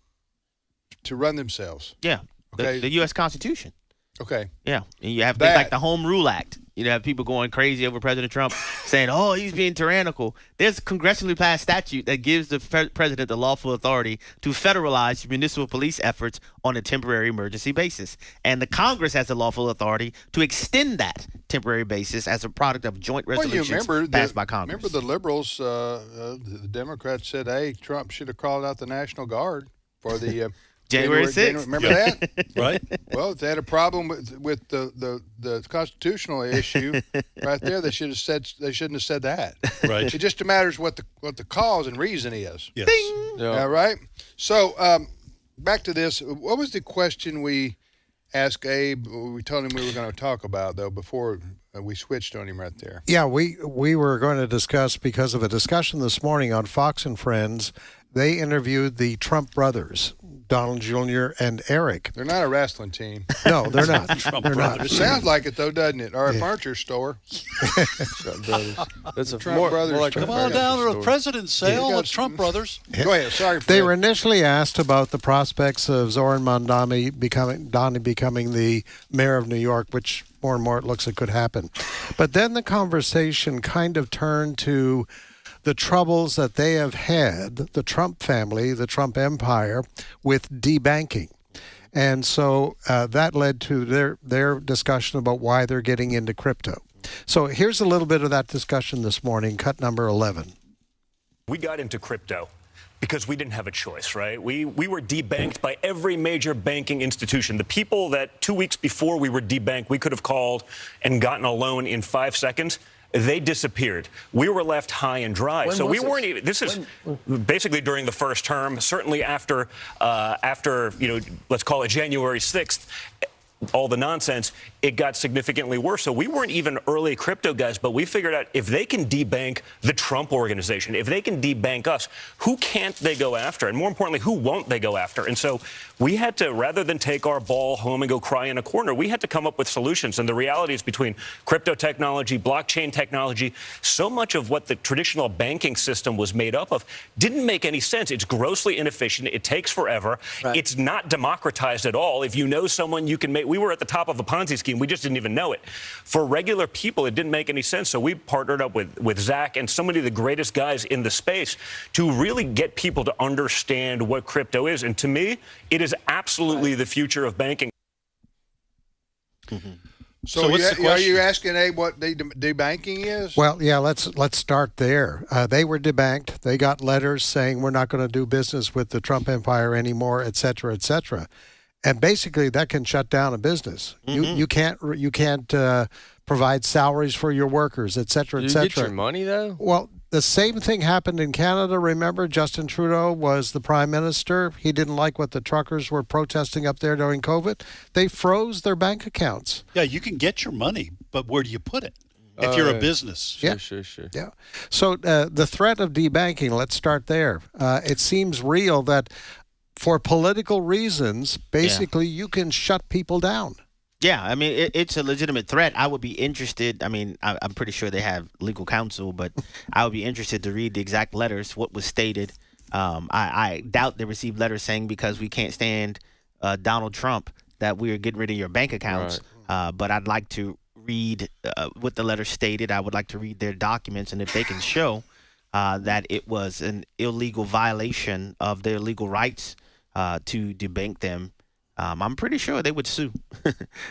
to run themselves. Yeah. Okay. The U.S. Constitution. Okay. Yeah. And you have things like the Home Rule Act. You have people going crazy over President Trump saying, oh, he's being tyrannical. There's a congressionally passed statute that gives the president the lawful authority to federalize municipal police efforts on a temporary emergency basis. And the Congress has the lawful authority to extend that temporary basis as a product of joint resolutions passed by Congress. Remember the liberals, the Democrats said, hey, Trump should have called out the National Guard for the January 6th. Remember that? Right. Well, if they had a problem with the constitutional issue right there, they shouldn't have said that. Right. It just matters what the cause and reason is. Yes. Ding. Yeah. All right. So back to this. What was the question we asked Abe? We told him we were going to talk about, though, before we switched on him right there. Yeah, we were going to discuss, because of a discussion this morning on Fox and Friends, they interviewed the Trump brothers, Donald Jr. and Eric. They're not a wrestling team. No, they're not. Trump They're not. It sounds like it, though, doesn't it? Or a furniture store. Trump Brothers. That's a Trump more Brothers. like Come on down to the president's sale with Trump Brothers. Go ahead. Sorry, Fred. They were initially asked about the prospects of Zoran Mondani becoming the mayor of New York, which more and more it looks like could happen. But then the conversation kind of turned to the troubles that they have had, the Trump family, the Trump empire, with debanking. And so that led to their discussion about why they're getting into crypto. So here's a little bit of that discussion this morning, cut number 11. We got into crypto because we didn't have a choice, right? We were debanked by every major banking institution. The people that 2 weeks before we were debanked, we could have called and gotten a loan in 5 seconds. They disappeared. We were left high and dry. So we weren't even. This is basically during the first term. Certainly after let's call it January 6th. All the nonsense, it got significantly worse. So we weren't even early crypto guys, but we figured out if they can debank the Trump organization, if they can debank us, who can't they go after? And more importantly, who won't they go after? And so we had to, rather than take our ball home and go cry in a corner, we had to come up with solutions. And the reality is between crypto technology, blockchain technology, so much of what the traditional banking system was made up of didn't make any sense. It's grossly inefficient. It takes forever. Right. It's not democratized at all. If you know someone, you can make. We were at the top of a Ponzi scheme. We just didn't even know it. For regular people, it didn't make any sense. So we partnered up with Zach and so many of the greatest guys in the space to really get people to understand what crypto is. And to me, it is absolutely the future of banking. Mm-hmm. So what's the question? Are you asking Abe what debanking is? Well, yeah, let's start there. They were debanked. They got letters saying we're not going to do business with the Trump empire anymore, et cetera, et cetera. And basically, that can shut down a business. Mm-hmm. You can't provide salaries for your workers, et cetera, et cetera. You get your money though. Well, the same thing happened in Canada. Remember, Justin Trudeau was the prime minister. He didn't like what the truckers were protesting up there during COVID. They froze their bank accounts. Yeah, you can get your money, but where do you put it? If you're a business. Yeah. Sure. Yeah. So the threat of debanking, let's start there. It seems real that for political reasons, basically, you can shut people down. Yeah, I mean, it's a legitimate threat. I would be interested. I mean, I'm pretty sure they have legal counsel, but I would be interested to read the exact letters, what was stated. I doubt they received letters saying because we can't stand Donald Trump that we are getting rid of your bank accounts. Right. But I'd like to read what the letter stated. I would like to read their documents, and if they can show that it was an illegal violation of their legal rights to debank them, I'm pretty sure they would sue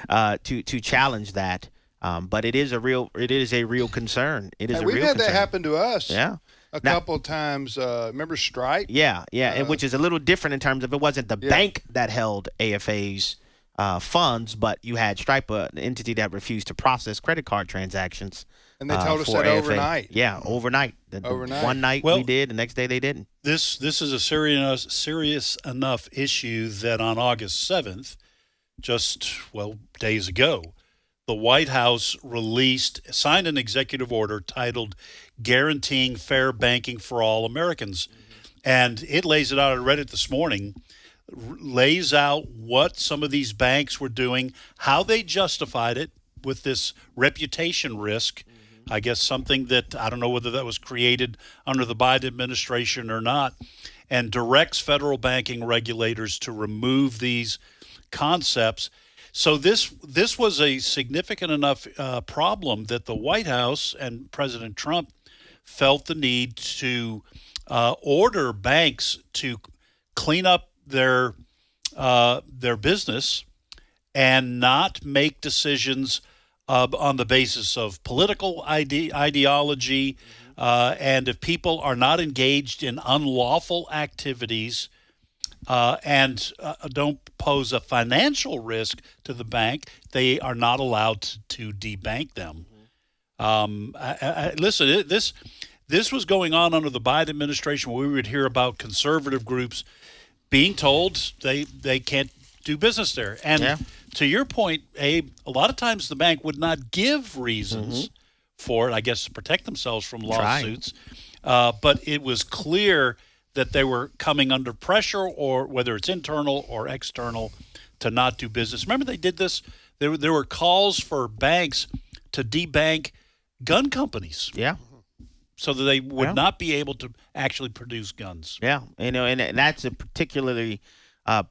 to challenge that. But it is a real concern. It is a real concern. We've had that happen to us. Yeah. A couple of times. Remember Stripe? Yeah, and which is a little different in terms of it wasn't the bank that held AFA's funds, but you had Stripe, an entity that refused to process credit card transactions. And they told us that AFA. Overnight. Yeah, overnight. Overnight. One night we did, the next day they didn't. This is a serious enough issue that on August 7th, days ago, the White House signed an executive order titled Guaranteeing Fair Banking for All Americans. And it lays it out. I read it this morning. Lays out what some of these banks were doing, how they justified it with this reputation risk. I guess something that I don't know whether that was created under the Biden administration or not, and directs federal banking regulators to remove these concepts. So this was a significant enough problem that the White House and President Trump felt the need to order banks to clean up their business and not make decisions on the basis of political ideology, and if people are not engaged in unlawful activities and don't pose a financial risk to the bank, they are not allowed to debank them. Listen, this was going on under the Biden administration, where we would hear about conservative groups being told they can't do business there. And to your point, Abe, a lot of times the bank would not give reasons for it, I guess, to protect themselves from lawsuits. But it was clear that they were coming under pressure, or whether it's internal or external, to not do business. Remember they did this? There were calls for banks to debank gun companies. Yeah. So that they would not be able to actually produce guns. Yeah, and that's a particularly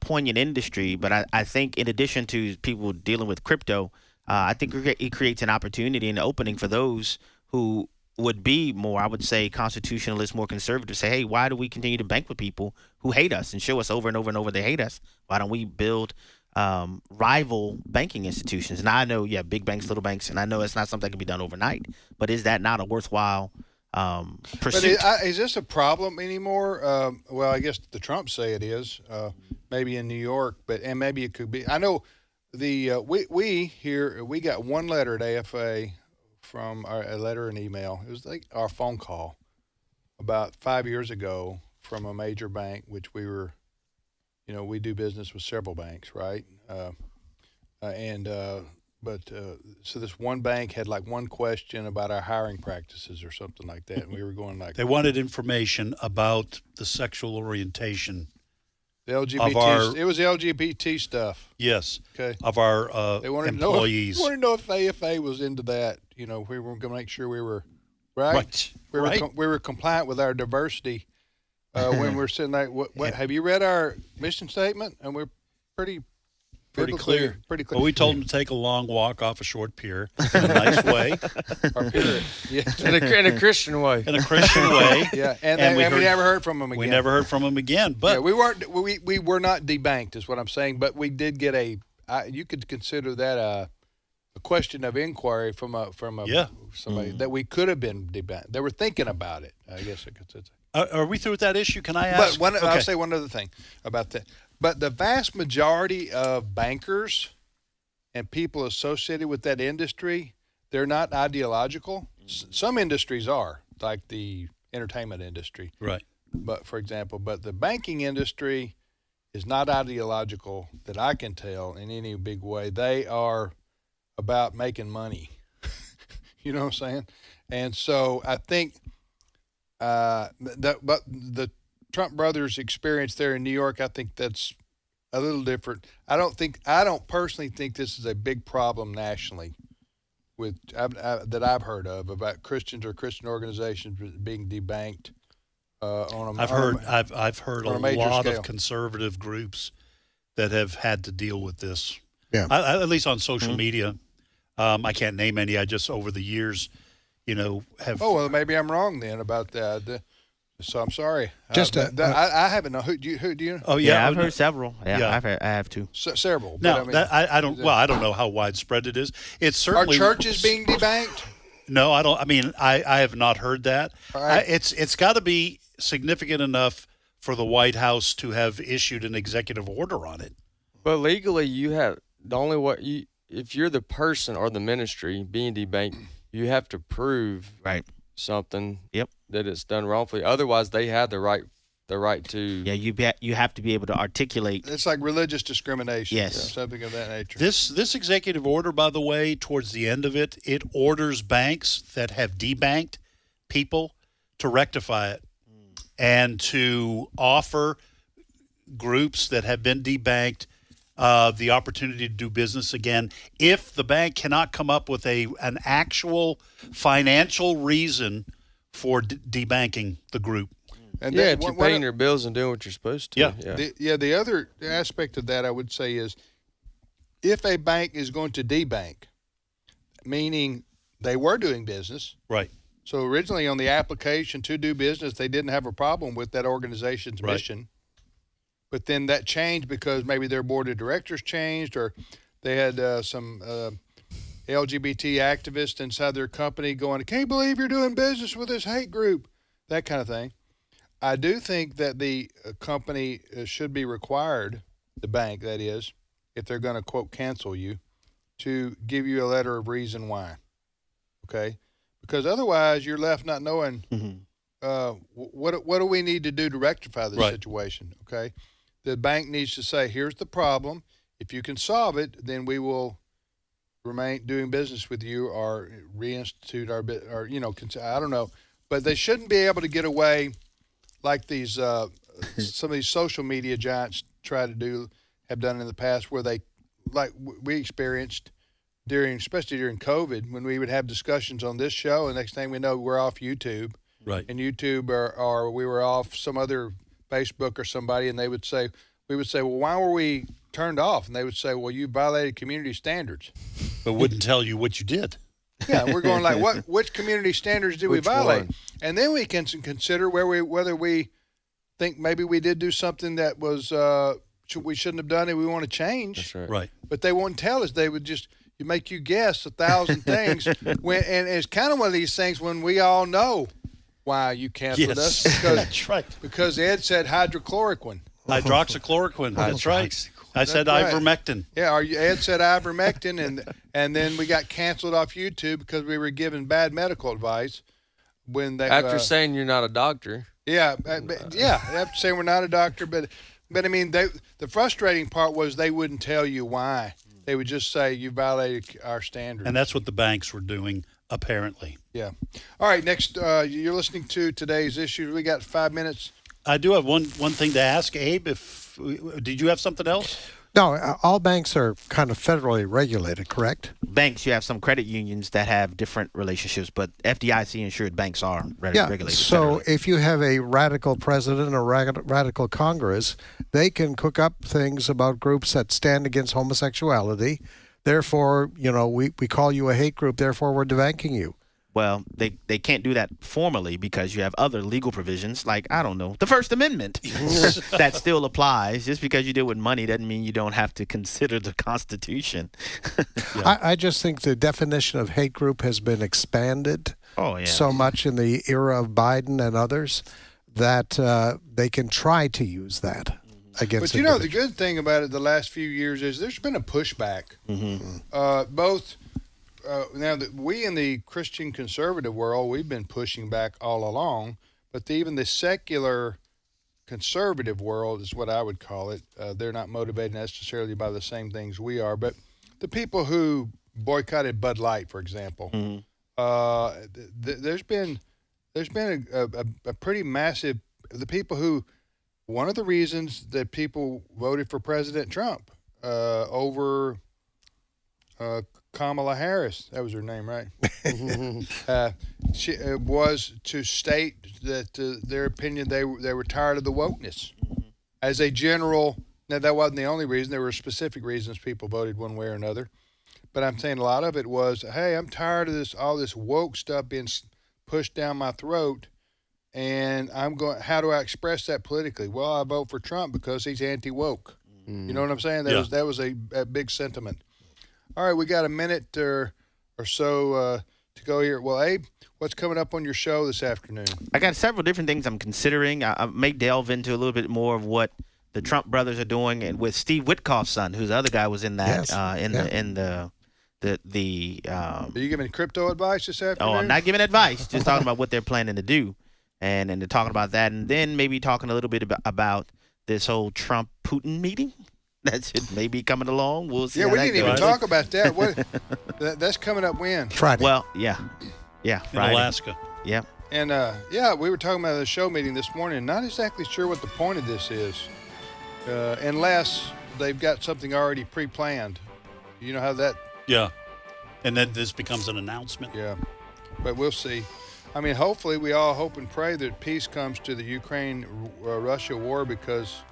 poignant industry. But I think in addition to people dealing with crypto, I think it creates an opportunity and an opening for those who would be more, I would say, constitutionalists, more conservative, say, hey, why do we continue to bank with people who hate us and show us over and over and over they hate us? Why don't we build rival banking institutions? And I know, big banks, little banks, and I know it's not something that can be done overnight, but is that not a worthwhile pursuit? But is this a problem anymore? Well, I guess the Trumps say it is, maybe in New York, and maybe it could be. I know we got one letter at AFA from a letter and email. It was like our phone call about 5 years ago from a major bank, which we were, we do business with several banks, right? So this one bank had like one question about our hiring practices or something like that, and we were going like, they wanted information about the sexual orientation. The LGBT, it was LGBT stuff. Yes. Okay. Of our they wanted employees. They wanted to know if AFA was into that. We were going to make sure we were right. We were compliant with our diversity when we're sitting there. What have you read our mission statement? And we're pretty clear. Pretty clear. Well, we told them to take a long walk off a short pier in a nice way. In a Christian way. In a Christian way. Yeah, and we never heard from them again. We never heard from them again. But we were not debanked, is what I'm saying. But we did get you could consider that a question of inquiry from somebody that we could have been debanked. They were thinking about it. I guess I could say. Are we through with that issue? Can I ask? But I'll say one other thing about that. But the vast majority of bankers and people associated with that industry, they're not ideological. Some industries are, like the entertainment industry. Right. But, for example, the banking industry is not ideological that I can tell in any big way. They are about making money. You know what I'm saying? And so I think the Trump brothers' experience there in New York, I think that's a little different. I don't personally think this is a big problem nationally that I've heard of about Christians or Christian organizations being debanked. I've heard a lot of conservative groups that have had to deal with this. Yeah, at least on social media. I can't name any. I just over the years, have. Oh well, maybe I'm wrong then about that. So I'm sorry. I haven't know. Who do you? Oh yeah, I've heard several. Yeah, I have too. Several. No, I don't. Well, I don't know how widespread it is. It's certainly. Are churches being debanked? No, I don't. I mean, I have not heard that. Right. It's got to be significant enough for the White House to have issued an executive order on it. But legally, you have the only way if you're the person or the ministry being debanked, you have to prove something. Yep. That it's done wrongfully. Otherwise, they have the right to. Yeah, you have to be able to articulate. It's like religious discrimination. Yes, something of that nature. This executive order, by the way, towards the end of it, it orders banks that have debanked people to rectify it and to offer groups that have been debanked the opportunity to do business again if the bank cannot come up with an actual financial reason for debanking the group. And you're paying your bills and doing what you're supposed to. Yeah. The other aspect of that I would say is if a bank is going to debank, meaning they were doing business. Right. So originally on the application to do business, they didn't have a problem with that organization's mission. But then that changed because maybe their board of directors changed or they had some LGBT activists inside their company going, I can't believe you're doing business with this hate group, that kind of thing. I do think that the company should be required, the bank that is, if they're going to, quote, cancel you, to give you a letter of reason why, okay? Because otherwise you're left not knowing what do we need to do to rectify this situation, okay? The bank needs to say, here's the problem. If you can solve it, then we will remain doing business with you or reinstitute our bit or I don't know, but they shouldn't be able to get away like these some of these social media giants have done in the past, where they, like we experienced especially during COVID, when we would have discussions on this show, and next thing we know, we're off YouTube. Right. And YouTube or we were off some other Facebook or somebody, and we would say, well, why were we turned off? And they would say, well, you violated community standards. But wouldn't tell you what you did. Yeah, we're going like, which community standards did we violate? One? And then we can consider whether we think maybe we did do something that was we shouldn't have done it. We want to change. That's right. Right. But they wouldn't tell us. They would just make you guess 1,000 things. And it's kind of one of these things when we all know why you canceled us. Because, that's right. Because Ed said hydrochloroquine. Hydroxychloroquine. That's right. I said right. ivermectin. Yeah, Ed said ivermectin, and then we got canceled off YouTube because we were given bad medical advice. After saying you're not a doctor. Yeah, after saying we're not a doctor, but I mean, the frustrating part was they wouldn't tell you why. They would just say you violated our standards. And that's what the banks were doing, apparently. Yeah. All right, next, you're listening to Today's Issues. We got 5 minutes. I do have one thing to ask, Abe. Did you have something else? No, all banks are kind of federally regulated, correct? Banks, you have some credit unions that have different relationships, but FDIC insured banks are regulated. So federally. if you have a radical president or radical Congress, they can cook up things about groups that stand against homosexuality. Therefore, we call you a hate group. Therefore, we're debanking you. Well, they can't do that formally because you have other legal provisions, like, I don't know, the First Amendment that still applies. Just because you deal with money doesn't mean you don't have to consider the Constitution. I just think the definition of hate group has been expanded so much in the era of Biden and others that they can try to use that against. But the good thing about it the last few years is there's been a pushback. Mm-hmm. Both. Now that we in the Christian conservative world, we've been pushing back all along, but even the secular conservative world is what I would call it. They're not motivated necessarily by the same things we are, but the people who boycotted Bud Light, for example, there's been a pretty massive. The people who, one of the reasons that people voted for President Trump over. Kamala Harris, that was her name, right? She was to state that their opinion they were tired of the wokeness. As a general, now that wasn't the only reason. There were specific reasons people voted one way or another, but I'm saying a lot of it was, hey, I'm tired of all this woke stuff being pushed down my throat, and how do I express that politically? Well, I vote for Trump because he's anti-woke. You know what I'm saying? That was a big sentiment. All right, we got a minute or so to go here. Well, Abe, what's coming up on your show this afternoon? I got several different things I'm considering. I may delve into a little bit more of what the Trump brothers are doing, and with Steve Witkoff's son, who's the other guy was in that. Yes. Are you giving crypto advice this afternoon? Oh, I'm not giving advice. Just talking about what they're planning to do, and they're talking about that, and then maybe talking a little bit about this whole Trump-Putin meeting. That should maybe coming along. We'll see. Yeah, how we that didn't even goes. talk about that. That's coming up when? Friday. Well, yeah, Friday. In Alaska. Yeah. And we were talking about the show meeting this morning. Not exactly sure what the point of this is, unless they've got something already pre-planned. You know how that? Yeah, and then this becomes an announcement. Yeah, but we'll see. I mean, hopefully, we all hope and pray that peace comes to the Ukraine-Russia war, because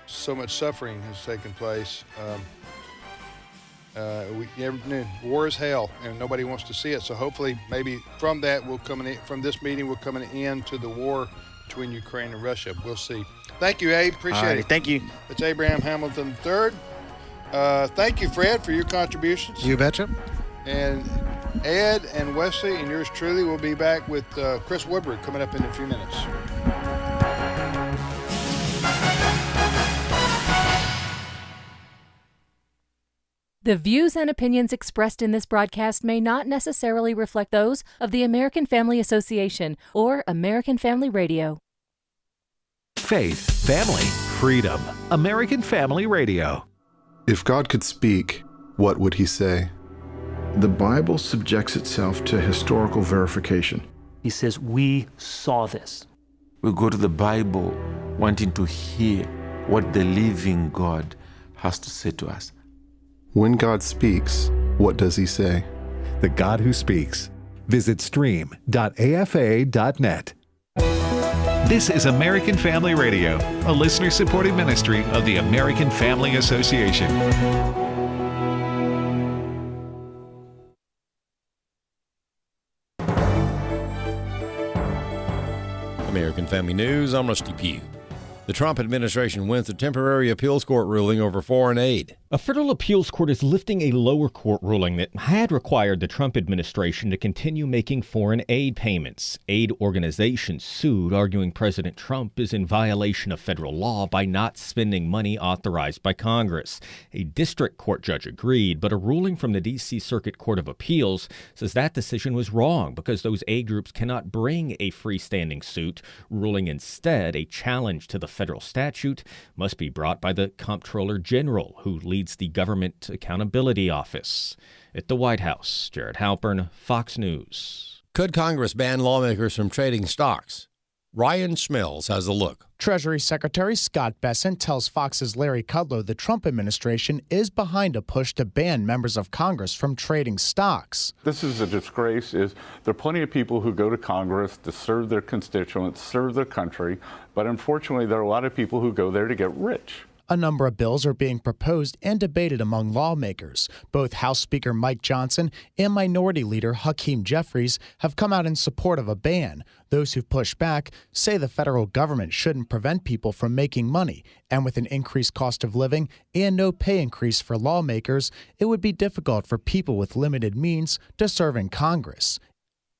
so much suffering has taken place. War is hell, and nobody wants to see it. So hopefully, maybe from that from this meeting will come an end to the war between Ukraine and Russia. We'll see. Thank you, Abe. Appreciate it. Thank you. It's Abraham Hamilton III. Thank you, Fred, for your contributions. You betcha. And Ed and Wesley and yours truly will be back with Chris Woodward coming up in a few minutes. The views and opinions expressed in this broadcast may not necessarily reflect those of the American Family Association or American Family Radio. Faith, family, freedom. American Family Radio. If God could speak, what would he say? The Bible subjects itself to historical verification. He says, we saw this. We go to the Bible wanting to hear what the living God has to say to us. When God speaks, what does he say? The God who speaks. Visit stream.afa.net. This is American Family Radio, a listener-supported ministry of the American Family Association. American Family News, I'm Rusty Pugh. The Trump administration wins a temporary appeals court ruling over foreign aid. A federal appeals court is lifting a lower court ruling that had required the Trump administration to continue making foreign aid payments. Aid organizations sued, arguing President Trump is in violation of federal law by not spending money authorized by Congress. A district court judge agreed, but a ruling from the D.C. Circuit Court of Appeals says that decision was wrong because those aid groups cannot bring a freestanding suit, ruling instead a challenge to the federal statute must be brought by the Comptroller General, who leads the Government Accountability Office. At the White House, Jared Halpern, Fox News. Could Congress ban lawmakers from trading stocks? Ryan Schmelz has a look. Treasury Secretary Scott Bessent tells Fox's Larry Kudlow the Trump administration is behind a push to ban members of Congress from trading stocks. This is a disgrace. There are plenty of people who go to Congress to serve their constituents, serve their country, but unfortunately there are a lot of people who go there to get rich. A number of bills are being proposed and debated among lawmakers. Both House Speaker Mike Johnson and Minority Leader Hakeem Jeffries have come out in support of a ban. Those who've pushed back say the federal government shouldn't prevent people from making money, and with an increased cost of living and no pay increase for lawmakers, it would be difficult for people with limited means to serve in Congress.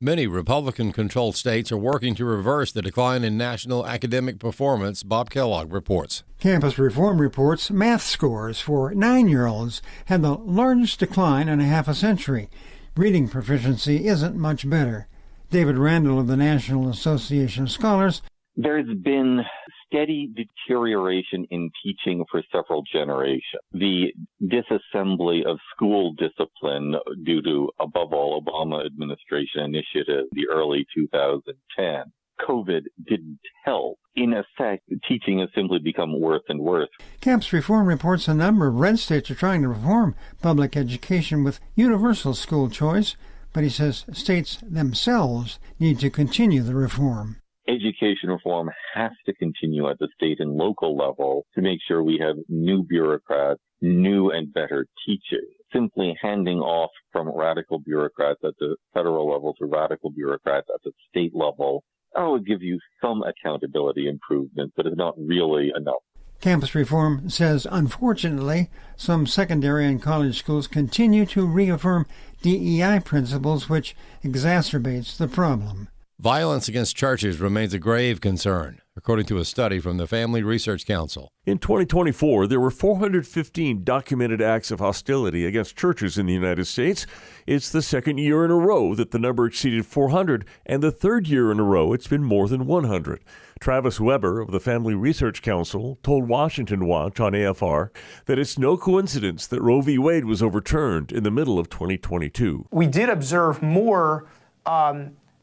Many Republican-controlled states are working to reverse the decline in national academic performance, Bob Kellogg reports. Campus Reform reports math scores for 9-year-olds had the largest decline in a half a century. Reading proficiency isn't much better. David Randall of the National Association of Scholars. There's been steady deterioration in teaching for several generations. The disassembly of school discipline due to, above all, Obama administration initiative, the early 2010. COVID didn't help. In effect, teaching has simply become worse and worse. Campus Reform reports a number of red states are trying to reform public education with universal school choice, but he says states themselves need to continue the reform. Education reform has to continue at the state and local level to make sure we have new bureaucrats, new and better teaching. Simply handing off from radical bureaucrats at the federal level to radical bureaucrats at the state level, will give you some accountability improvement, but it's not really enough. Campus Reform says, unfortunately, some secondary and college schools continue to reaffirm DEI principles, which exacerbates the problem. Violence against churches remains a grave concern, according to a study from the Family Research Council. In 2024, there were 415 documented acts of hostility against churches in the United States. It's the second year in a row that the number exceeded 400, and the third year in a row it's been more than 100. Travis Weber of the Family Research Council told Washington Watch on AFR that it's no coincidence that Roe v. Wade was overturned in the middle of 2022. We did observe more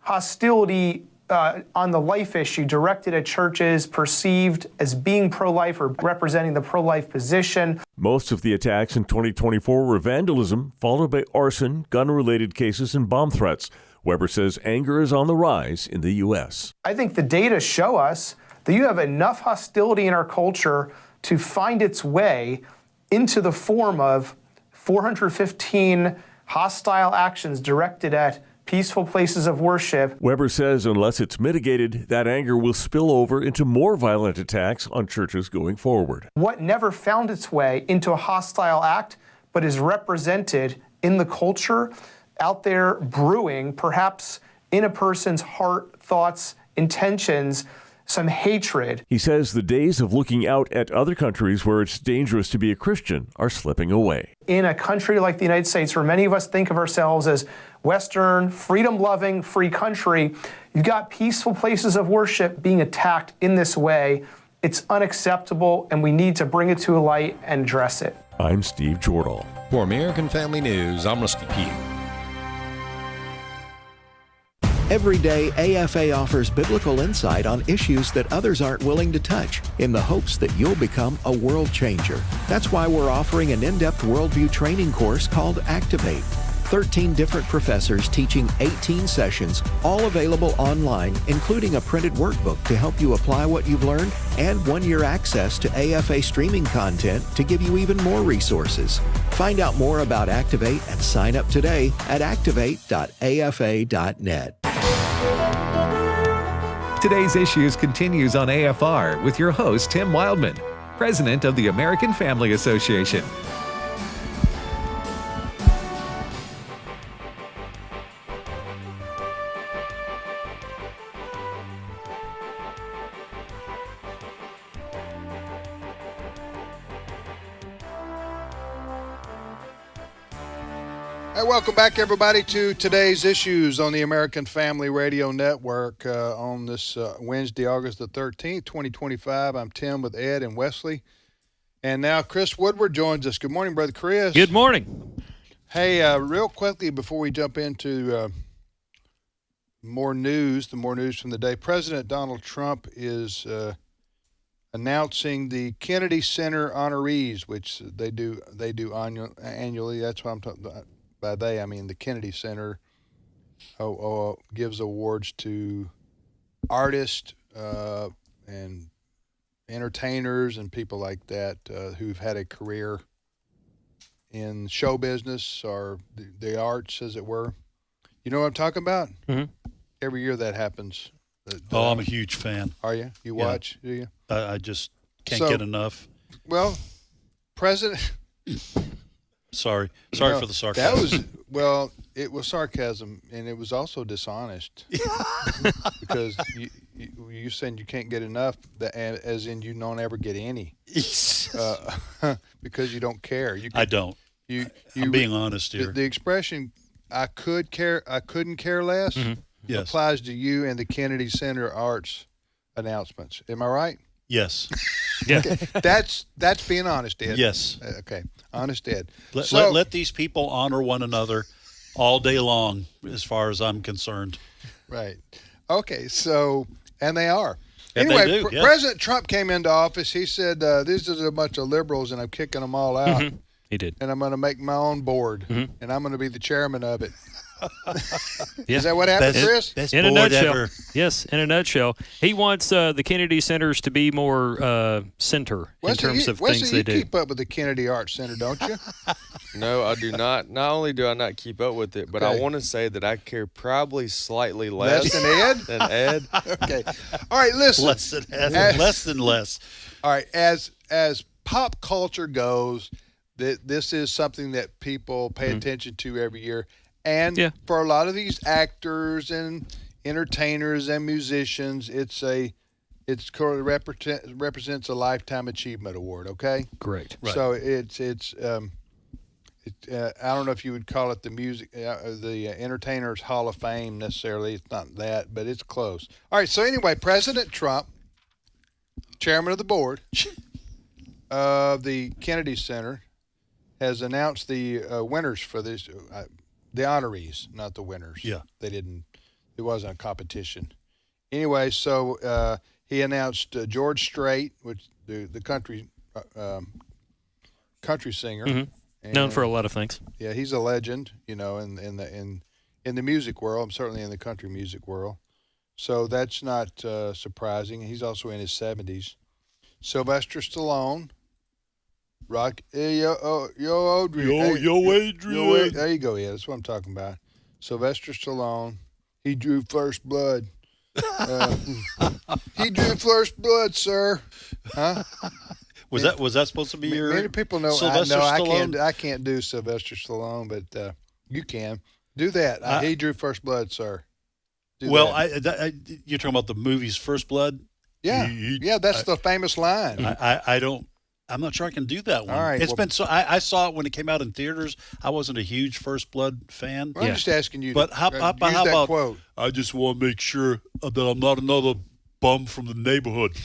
hostility on the life issue directed at churches perceived as being pro-life or representing the pro-life position. Most of the attacks in 2024 were vandalism, followed by arson, gun-related cases, and bomb threats. Weber says anger is on the rise in the U.S. I think the data show us that you have enough hostility in our culture to find its way into the form of 415 hostile actions directed at peaceful places of worship. Weber says unless it's mitigated, that anger will spill over into more violent attacks on churches going forward. What never found its way into a hostile act, but is represented in the culture out there brewing, perhaps in a person's heart, thoughts, intentions, some hatred. He says the days of looking out at other countries where it's dangerous to be a Christian are slipping away. In a country like the United States, where many of us think of ourselves as Western, freedom-loving, free country, you've got peaceful places of worship being attacked in this way. It's unacceptable, and we need to bring it to light and address it. I'm Steve Jordahl. For American Family News, I'm Rusty Pugh. Every day, AFA offers biblical insight on issues that others aren't willing to touch in the hopes that you'll become a world changer. That's why we're offering an in-depth worldview training course called Activate. 13 different professors teaching 18 sessions, all available online, including a printed workbook to help you apply what you've learned and 1-year access to AFA streaming content to give you even more resources. Find out more about Activate and sign up today at activate.afa.net. Today's Issues continues on AFR with your host, Tim Wildmon, President of the American Family Association. Hey, welcome back, everybody, to today's Issues on the American Family Radio Network on this Wednesday, August the 13th, 2025. I'm Tim with Ed and Wesley. And now Chris Woodward joins us. Good morning, Brother Chris. Good morning. Hey, real quickly before we jump into more news from the day, President Donald Trump is announcing the Kennedy Center honorees, which they do annually. That's what I'm talking about. By they, I mean the Kennedy Center gives awards to artists and entertainers and people like that who've had a career in show business or the arts, as it were. You know what I'm talking about? Mm-hmm. Every year that happens. I'm a huge fan. Are you? You watch, do you? I just can't get enough. Well, President... Sorry for the sarcasm. It was sarcasm, and it was also dishonest. Because you saying you can't get enough, as in you don't ever get any. Because you don't care. I don't. I'm being honest here. The expression "I couldn't care less" yes. applies to you and the Kennedy Center Arts announcements. Am I right? Yes. Yeah. Okay. That's being honest, Ed. Yes. Okay. Honest, Ed. Let these people honor one another all day long, as far as I'm concerned. Right. Okay. So, and they are. And anyway, they do, yeah. President Trump came into office. He said, "This is a bunch of liberals, and I'm kicking them all out." Mm-hmm. He did. And I'm going to make my own board, and I'm going to be the chairman of it. Yeah. Is that what happened, Chris? Best in a board nutshell. ever. Yes, in a nutshell. He wants the Kennedy Centers to be more center in terms of things they do. You keep up with the Kennedy Arts Center, don't you? No, I do not. Not only do I not keep up with it, but I want to say that I care probably slightly less than Ed? Than Ed. Okay. All right, listen. Less than less. All right, as pop culture goes, this is something that people pay attention to every year. And for a lot of these actors and entertainers and musicians, it represents a Lifetime Achievement Award. Okay, correct. Right. So it's I don't know if you would call it the Entertainers Hall of Fame necessarily. It's not that, but it's close. All right. So anyway, President Trump, chairman of the board of the Kennedy Center, has announced the winners for this. The honorees, not the winners. Yeah. It wasn't a competition. Anyway, so he announced George Strait, which the country singer. Mm-hmm. Known for a lot of things. Yeah, he's a legend, in the music world, certainly in the country music world. So that's not surprising. He's also in his 70s. Sylvester Stallone. Rock, hey, yo, Adrian. Adrian. There you go. Yeah, that's what I'm talking about. Sylvester Stallone. He drew first blood. He drew first blood, sir. Huh? Was that supposed to be your? Many people know. Sylvester Stallone? I can't do Sylvester Stallone, but you can do that. He drew first blood, sir. You're talking about the movie's First Blood. Yeah, that's the famous line. I'm not sure I can do that one. All right, I saw it when it came out in theaters. I wasn't a huge First Blood fan. Well, I'm just asking you. But how about quote? I just want to make sure that I'm not another bum from the neighborhood.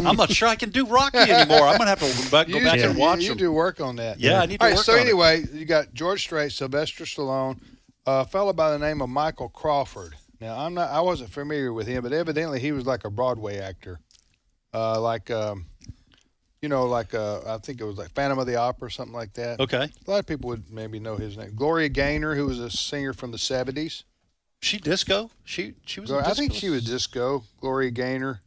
I'm not sure I can do Rocky anymore. I'm gonna have to go back and watch them. You do work on that. Yeah, I need to work on it. So anyway, you got George Strait, Sylvester Stallone, a fellow by the name of Michael Crawford. Now I wasn't familiar with him, but evidently he was like a Broadway actor, I think it was like Phantom of the Opera or something like that. Okay. A lot of people would maybe know his name. Gloria Gaynor, who was a singer from the 70s. She disco? She was. In I disco? think she was disco. Gloria Gaynor.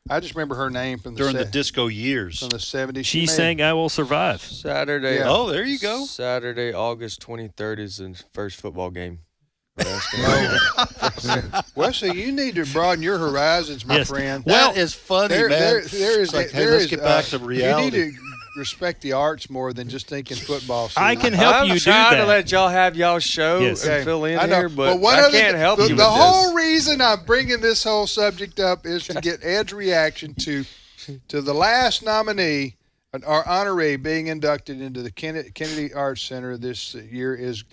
I just remember her name from during the disco years from the 70s. She sang "I Will Survive." Saturday. Yeah. Oh, there you go. Saturday, August 23rd is the first football game. Wesley, you need to broaden your horizons, my friend. That is funny, man. Let's get back to reality. You need to respect the arts more than just thinking football season. I can help you do that. I'm trying to let y'all have y'all's show and fill in here, but I can't help you with the whole reason I'm bringing this whole subject up is to get Ed's reaction to the last nominee, our honoree being inducted into the Kennedy Arts Center this year is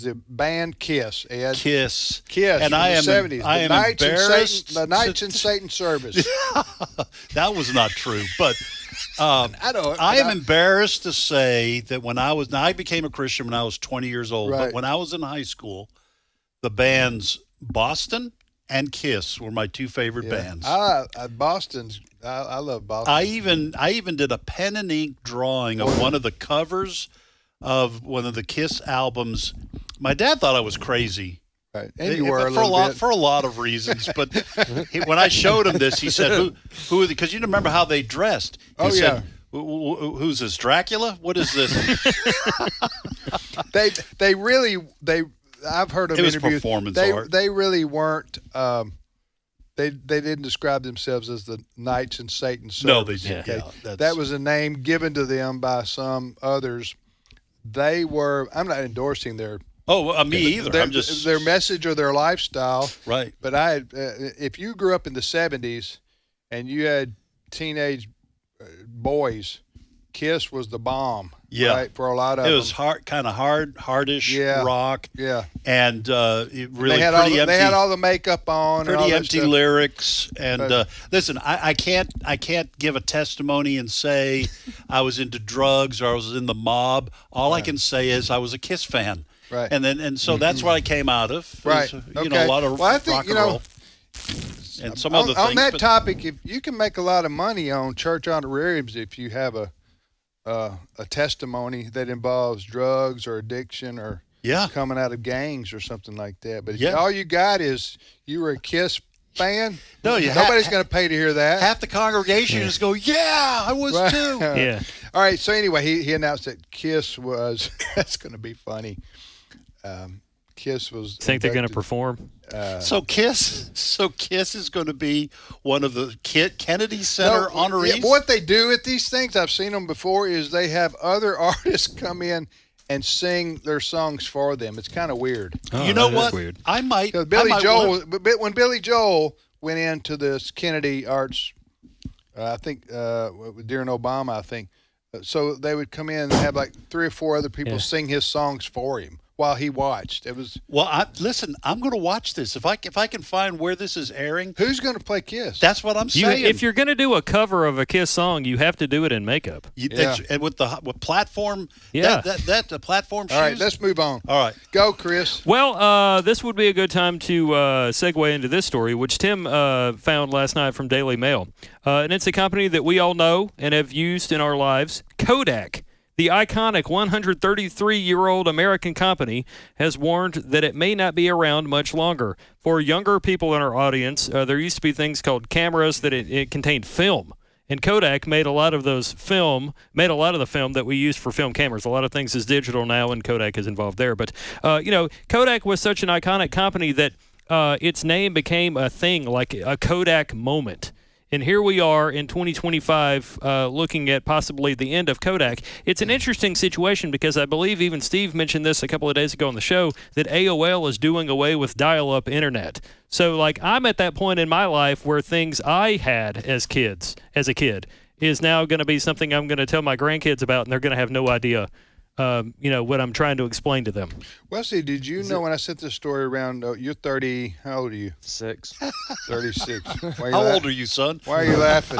the band Kiss, Ed. Kiss. And from I am, the 70s. I am embarrassed. The Knights in Satan service. That was not true, but I am embarrassed to say that when I became a Christian when I was 20 years old, Right. but when I was in high school, the bands Boston and Kiss were my two favorite bands. I love Boston. I even did a pen and ink drawing of one of the covers of one of the Kiss albums. My dad thought I was crazy. Right. And you were for a lot of reasons. But when I showed him this, he said, "Who?" Because you remember how they dressed. He said, "Who's this? Dracula? What is this?" I've heard of it was interviews. Performance art. They really weren't. They didn't describe themselves as the Knights in Satan service. No, they didn't. Okay? Yeah, that was a name given to them by some others. They were. I'm not endorsing their. Me either. I'm just their message or their lifestyle. Right. But if you grew up in the 70s and you had teenage boys, Kiss was the bomb. Yeah. Right, for a lot of them. It was hardish rock. Yeah. And it really they had all the makeup on. Pretty and all empty that lyrics. And listen, I can't give a testimony and say I was into drugs or I was in the mob. All I can say is I was a Kiss fan. Right. And so that's what I came out of. Right. You know, a lot of rock and roll. And some other things. On that topic, if you can make a lot of money on church honorariums if you have a testimony that involves drugs or addiction or coming out of gangs or something like that. But if all you got is you were a Kiss fan, nobody's going to pay to hear that. Half the congregation is go, yeah, I was too. Yeah. All right. So anyway, he announced that Kiss was. That's going to be funny. Kiss was. Think they're going to perform? So Kiss is going to be one of the Kennedy Center honorees. Yeah, what they do at these things, I've seen them before, is they have other artists come in and sing their songs for them. It's kind of weird. Oh, you know what? Weird. I might. When Billy Joel went into this Kennedy Arts, I think during Obama, I think. So they would come in and have like 3 or 4 other people sing his songs for him while he watched. It was listen. I'm going to watch this if I can find where this is airing. Who's going to play Kiss? That's what I'm saying. If you're going to do a cover of a Kiss song, you have to do it in makeup. And with platform, the platform shoes. All right, let's move on. All right, go, Chris. Well, this would be a good time to segue into this story, which Tim found last night from Daily Mail, and it's a company that we all know and have used in our lives, Kodak. The iconic 133-year-old American company has warned that it may not be around much longer. For younger people in our audience, there used to be things called cameras that it contained film. And Kodak made a lot of the film that we use for film cameras. A lot of things is digital now, and Kodak is involved there. But, Kodak was such an iconic company that its name became a thing, like a Kodak moment. And here we are in 2025 looking at possibly the end of Kodak. It's an interesting situation because I believe even Steve mentioned this a couple of days ago on the show that AOL is doing away with dial-up internet. So, I'm at that point in my life where things I had as a kid, is now going to be something I'm going to tell my grandkids about, and they're going to have no idea what I'm trying to explain to them. Wesley, did you know when I sent this story around, you're 30, how old are you? 6. 36. How old are you, son? Why are you laughing?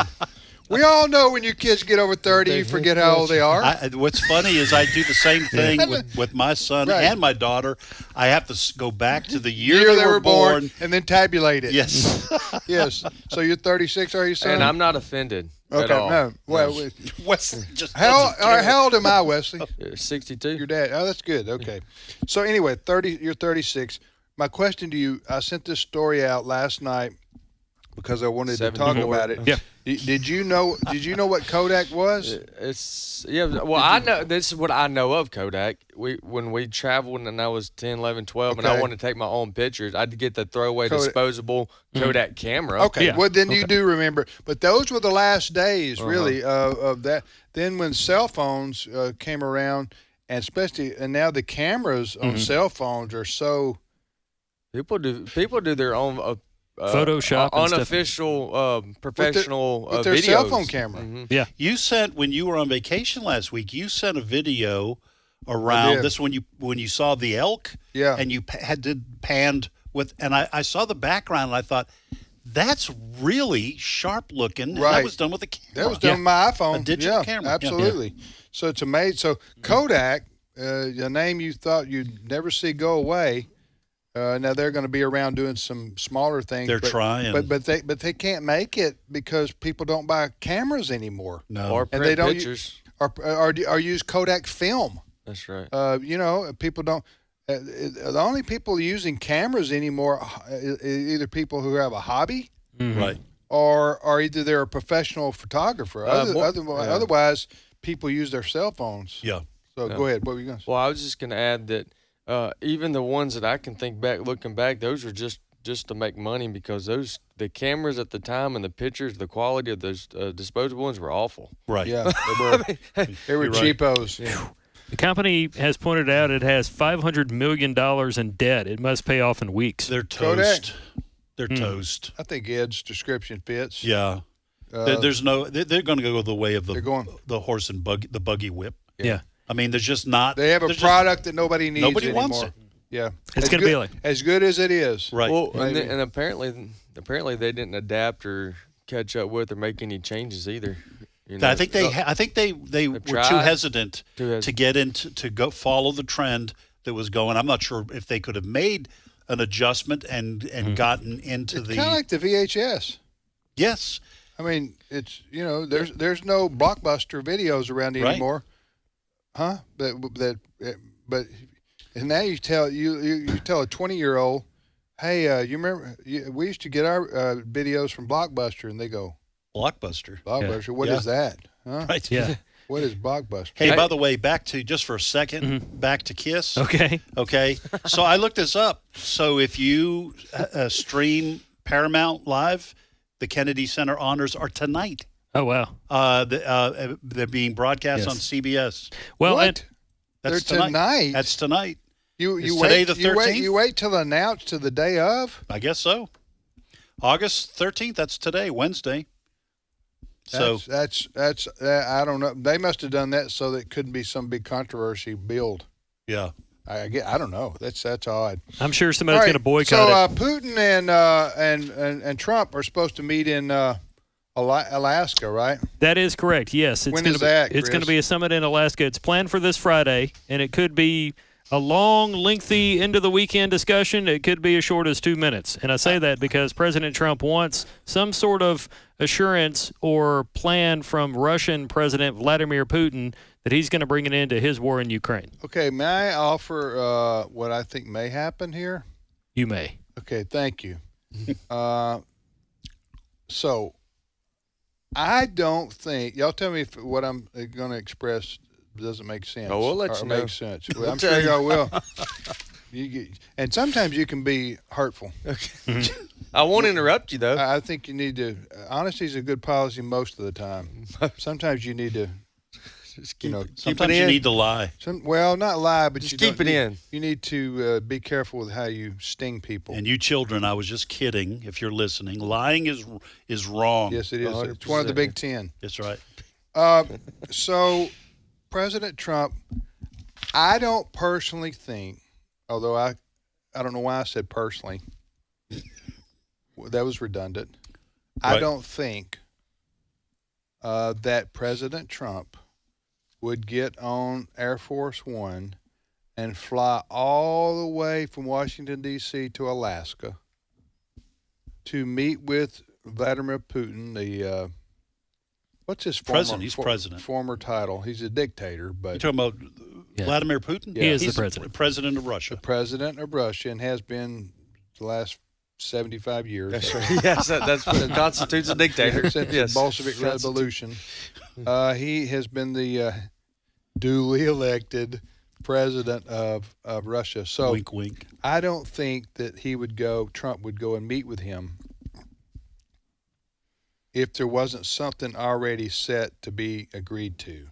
We all know when your kids get over 30, you forget how old they are. What's funny is I do the same thing with my son and my daughter. I have to go back to the year they were born and then tabulate it. Yes. Yes. So you're 36, are you, son? And I'm not offended. Okay, at all. no. Well, Wesley just how old am I, Wesley? 62. Your dad. Oh, that's good. Okay. So anyway, you're 36. My question to you, I sent this story out last night because I wanted to talk about it. Yeah. Did you know what Kodak was? I know this is what I know of Kodak. When we traveled and I was 10, 11, 12 and I wanted to take my own pictures, I'd get the throwaway disposable Kodak camera. Okay. Yeah. Well, then you do remember. But those were the last days really of that. Then when cell phones came around, and now the cameras on cell phones are so people do their own Photoshop and unofficial professional with their videos. cell phone camera. Yeah. You sent, when you were on vacation last week, you sent a video around this when you saw the elk. Yeah. And you panned with, and I saw the background and I thought, that's really sharp looking. Right. That was done with a camera. That was done with my iPhone. A digital camera. Absolutely. Yeah. So it's amazing. So Kodak, a name you thought you'd never see go away. Now they're going to be around doing some smaller things. They're trying, but they can't make it because people don't buy cameras anymore. No, or print and they don't pictures. or use Kodak film. That's right. People don't. The only people using cameras anymore is either people who have a hobby, right, or either they're a professional photographer. Otherwise, people use their cell phones. Yeah. So go ahead. What were you going to say? Well, I was just going to add that. Even the ones that I can think back, looking back, those were just to make money because the cameras at the time and the pictures, the quality of those disposable ones were awful. Right. Yeah, they were cheapos. Yeah. The company has pointed out it has $500 million in debt. It must pay off in weeks. They're toast. They're toast. I think Ed's description fits. Yeah. There's no. They're going to go the way of the horse and the buggy whip. Yeah. I mean, there's just not. They have a product that nobody needs Nobody anymore. wants it. Yeah, it's going to be like as good as it is. Right. Well, and apparently they didn't adapt or catch up with or make any changes either. You know, I think they were too hesitant to get to go follow the trend that was going. I'm not sure if they could have made an adjustment and gotten into it's kind of like the VHS. Yes. I mean, it's there's no Blockbuster videos around anymore. Huh? But and now you tell a 20-year-old, hey, you remember we used to get our videos from Blockbuster, and they go, Blockbuster. What is that? Huh? Right. Yeah. What is Blockbuster? Hey, by the way, back to just for a second, back to Kiss. Okay. So I looked this up. So if you stream Paramount Live, the Kennedy Center Honors are tonight. Oh, wow. They're being broadcast on CBS. Well, what? That's They're tonight. That's tonight. You today wait the 13th? You wait till announced to the day of? I guess so. August 13th. That's today, Wednesday. That's I don't know. They must have done that so that it couldn't be some big controversy build. Yeah. I don't know. That's odd. I'm sure somebody's going to boycott it. So Putin and Trump are supposed to meet in Alaska, right? That is correct. Yes. When is that, It's going to Chris? be a summit in Alaska. It's planned for this Friday, and it could be a long, lengthy end of the weekend discussion. It could be as short as 2 minutes. And I say that because President Trump wants some sort of assurance or plan from Russian President Vladimir Putin that he's going to bring an end to his war in Ukraine. Okay, may I offer what I think may happen here? You may. Okay, thank you. So I don't think y'all tell me if what I'm going to express doesn't make sense. Oh, we'll let you know. Makes sense. Well, I'm sure y'all will. And sometimes you can be hurtful. Okay. I won't interrupt you though. I think you need to. Honesty is a good policy most of the time. Sometimes you need to. Just keep it Sometimes you need to lie. Not lie, but just keep it in. You need to be careful with how you sting people. And you children, I was just kidding. If you're listening, lying is wrong. Yes, it is. 100%. It's one of the big 10. That's right. So, President Trump, I don't personally think, although I don't know why I said personally. That was redundant. Right. I don't think that President Trump would get on Air Force One and fly all the way from Washington, D.C. to Alaska to meet with Vladimir Putin, the what's his president? He's president. Former title. He's a dictator, but you're talking about Vladimir Putin? He is He's the president. President of Russia. The president of Russia, and has been the last 75 years. That's right. Yes, that's what constitutes a dictator. Since yes. the Bolshevik Revolution. He has been the duly elected president of Russia. So wink, wink. I don't think that Trump would go and meet with him if there wasn't something already set to be agreed to.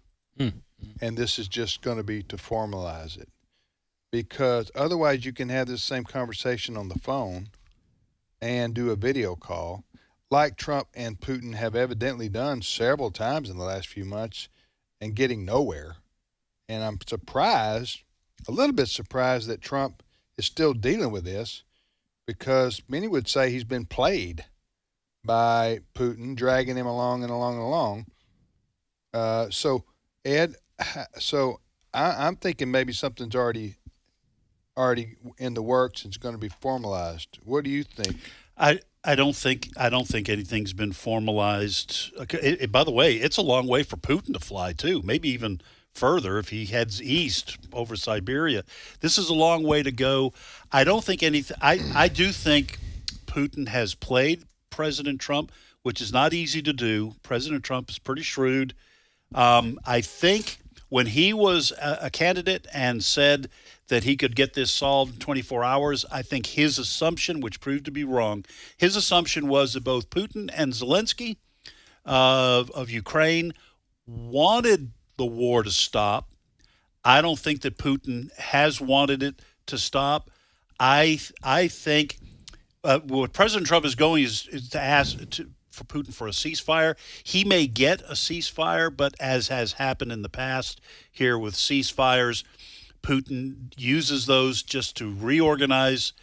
And this is just going to be to formalize it. Because otherwise you can have this same conversation on the phone and do a video call, like Trump and Putin have evidently done several times in the last few months, and getting nowhere. And I'm surprised, a little bit surprised, that Trump is still dealing with this, because many would say he's been played by Putin, dragging him along and along and along. So, Ed, I'm thinking maybe something's already in the works and it's going to be formalized. What do you think? I don't think anything's been formalized. By the way, it's a long way for Putin to fly too. Maybe even further if he heads east over Siberia. This is a long way to go. I don't think anything. I do think Putin has played President Trump, which is not easy to do. President Trump is pretty shrewd. I think when he was a candidate and said that he could get this solved in 24 hours, I think his assumption, which proved to be wrong, his assumption was that both Putin and Zelensky of Ukraine wanted the war to stop. I don't think that Putin has wanted it to stop. I think what President Trump is going is to ask for Putin for a ceasefire. He may get a ceasefire, but as has happened in the past here with ceasefires, Putin uses those just to reorganize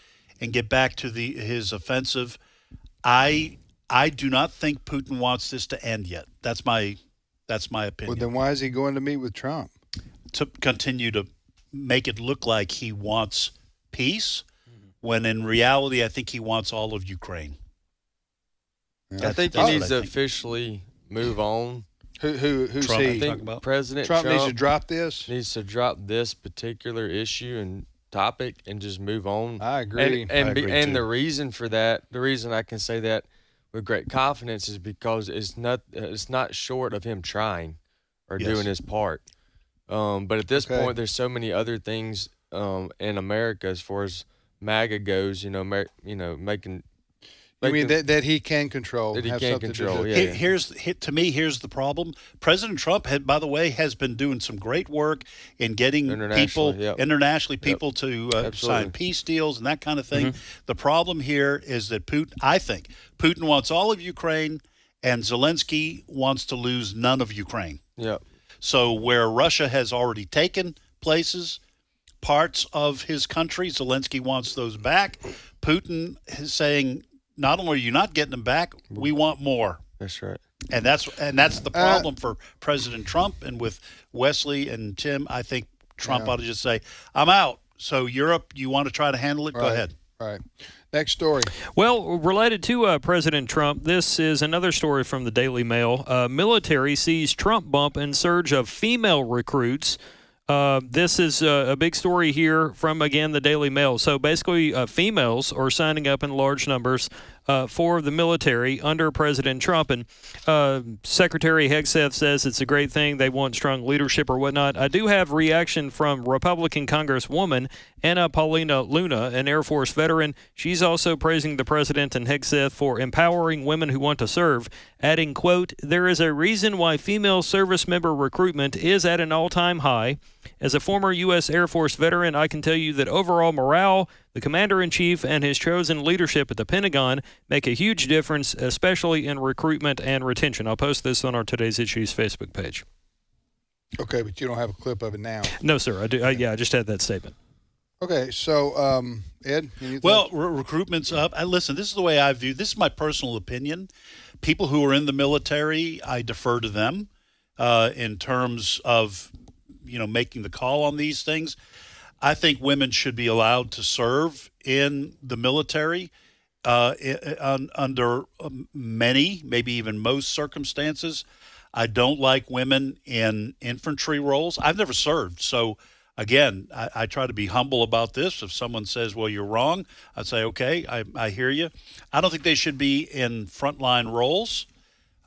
and get back to his offensive. I do not think Putin wants this to end yet. That's my opinion. Well, then why is he going to meet with Trump? To continue to make it look like he wants peace, when in reality, I think he wants all of Ukraine. I think he needs to officially move on. Who's Trump, he? I think President Trump needs to drop this? Needs to drop this particular issue and topic and just move on. I agree. And too. the reason for that, the reason I can say that with great confidence is because it's not short of him trying or doing his part. But at this point, there's so many other things in America as far as MAGA goes. Making. You mean that he can control? That he can control. Yeah. Here's the problem. President Trump, by the way, has been doing some great work in getting people to sign peace deals and that kind of thing. Mm-hmm. The problem here is that I think Putin wants all of Ukraine, and Zelensky wants to lose none of Ukraine. Yep. So where Russia has already taken parts of his country, Zelensky wants those back. Putin is saying, not only are you not getting them back, we want more. That's right. And that's the problem for President Trump. And with Wesley and Tim, I think Trump ought to just say, I'm out. So Europe, you want to try to handle it? Right. Go ahead. Right. Next story. Well, related to President Trump, this is another story from the Daily Mail. Military sees Trump bump in surge of female recruits. This is a big story here from, again, the Daily Mail. So basically, females are signing up in large numbers for the military under President Trump. And Secretary Hegseth says it's a great thing. They want strong leadership or whatnot. I do have reaction from Republican Congresswoman Anna Paulina Luna, an Air Force veteran. She's also praising the president and Hegseth for empowering women who want to serve, adding, quote, "There is a reason why female service member recruitment is at an all-time high. As a former U.S. Air Force veteran, I can tell you that overall morale, the commander-in-chief and his chosen leadership at the Pentagon make a huge difference, especially in recruitment and retention." I'll post this on our Today's Issues Facebook page. Okay, but you don't have a clip of it now. No, sir. I do. I just had that statement. Okay, so Ed, well, recruitment's up. Listen, this is the way I view. This is my personal opinion. People who are in the military, I defer to them in terms of making the call on these things. I think women should be allowed to serve in the military under many, maybe even most circumstances. I don't like women in infantry roles. I've never served, so again, I try to be humble about this. If someone says, well, you're wrong, I'd say, okay, I hear you. I don't think they should be in frontline roles.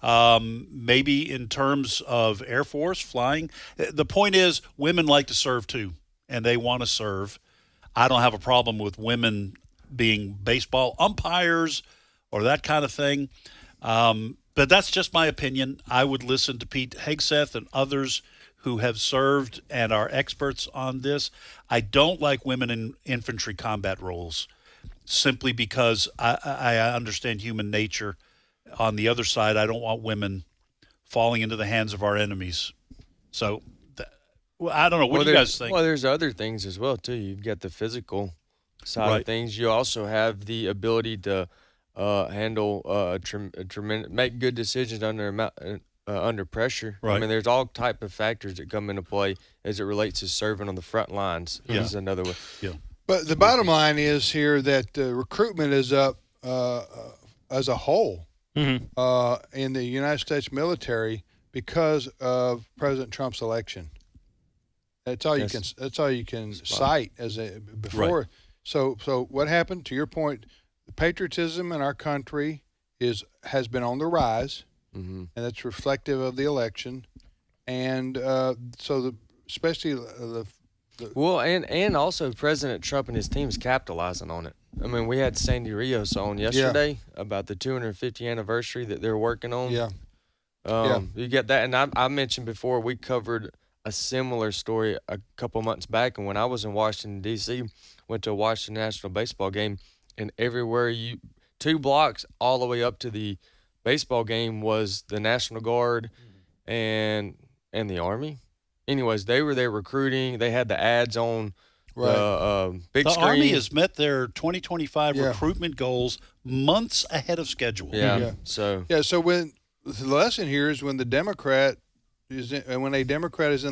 Maybe in terms of Air Force, flying. The point is, women like to serve too, and they want to serve. I don't have a problem with women being baseball umpires or that kind of thing. But that's just my opinion. I would listen to Pete Hegseth and others who have served and are experts on this. I don't like women in infantry combat roles simply because I understand human nature. On the other side, I don't want women falling into the hands of our enemies. So, I don't know. What do you guys think? Well, there's other things as well, too. You've got the physical side of things. You also have the ability to handle make good decisions under pressure. Right. I mean, there's all type of factors that come into play as it relates to serving on the front lines. Yeah. This is another way. Yeah. But the bottom line is here that recruitment is up as a whole in the United States military because of President Trump's election. That's all you can. That's all you can cite as before. Right. So what happened? To your point, the patriotism in our country has been on the rise. Mm-hmm. And that's reflective of the election, and especially and also President Trump and his team is capitalizing on it. I mean, we had Sandy Rios on yesterday about the 250th anniversary that they're working on. You get that, and I mentioned before we covered a similar story a couple months back, and when I was in Washington D.C., went to a Washington National baseball game, and everywhere 2 blocks all the way up to the baseball game was the National Guard and the Army. Anyways, they were there recruiting. They had the ads on the big screen. The Army has met their 2025 recruitment goals months ahead of schedule. So when the lesson here is when a Democrat is in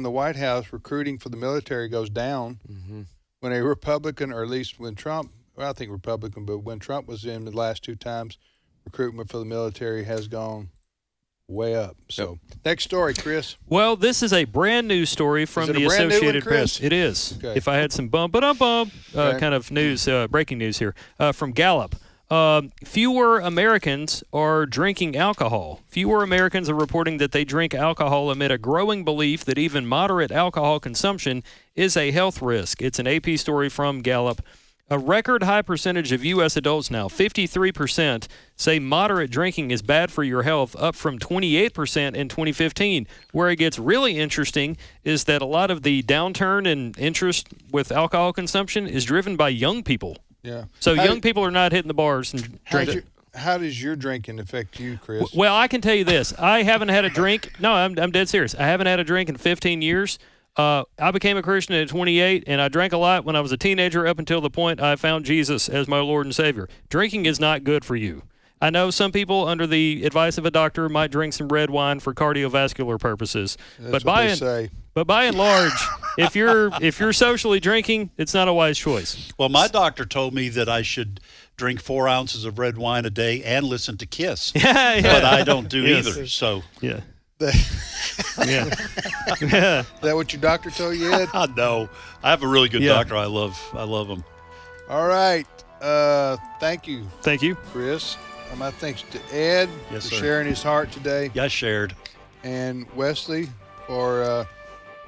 the White House, recruiting for the military goes down. Mm-hmm. When a Republican, or at least when Trump, I think Republican, but when Trump was in the last 2 times, recruitment for the military has gone way up. So, next story, Chris. Well, this is a brand new story from the Associated Press. It is. Okay. If I had some kind of news, breaking news here from Gallup. Fewer Americans are drinking alcohol. Fewer Americans are reporting that they drink alcohol amid a growing belief that even moderate alcohol consumption is a health risk. It's an AP story from Gallup. A record high percentage of U.S. adults now, 53%, say moderate drinking is bad for your health, up from 28% in 2015. Where it gets really interesting is that a lot of the downturn in interest with alcohol consumption is driven by young people. Yeah. So young people are not hitting the bars and drinking. How does your drinking affect you, Chris? Well, I can tell you this. I haven't had a drink. No, I'm dead serious. I haven't had a drink in 15 years. I became a Christian at 28, and I drank a lot when I was a teenager up until the point I found Jesus as my Lord and Savior. Drinking is not good for you. I know some people, under the advice of a doctor, might drink some red wine for cardiovascular purposes. That's what they say. But by and large, if you're socially drinking, it's not a wise choice. Well, my doctor told me that I should drink 4 ounces of red wine a day and listen to Kiss. Yeah. But I don't do either. So yeah. Is that what your doctor told you, Ed? No, I have a really good doctor. I love him. All right. Thank you. Thank you, Chris. My thanks to Ed for sharing his heart today. Yeah, I shared. And Wesley for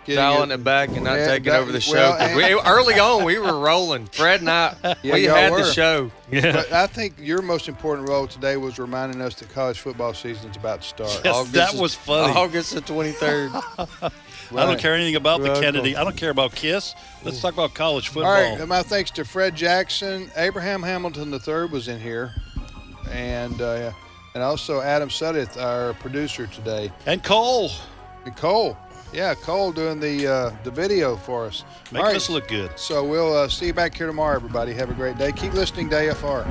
dialing it back and not taking over the show. Early on, we were rolling. Fred and I, we had the show. Yeah. But I think your most important role today was reminding us that college football season's about to start. Yes, that was funny. August the 23rd. I don't care anything about the Kennedy. I don't care about Kiss. Let's talk about college football. All right. My thanks to Fred Jackson. Abraham Hamilton III was in here. And also Adam Suddeth, our producer today. And Cole. Yeah, Cole doing the video for us. Making us look good. So we'll see you back here tomorrow, everybody. Have a great day. Keep listening to AFR.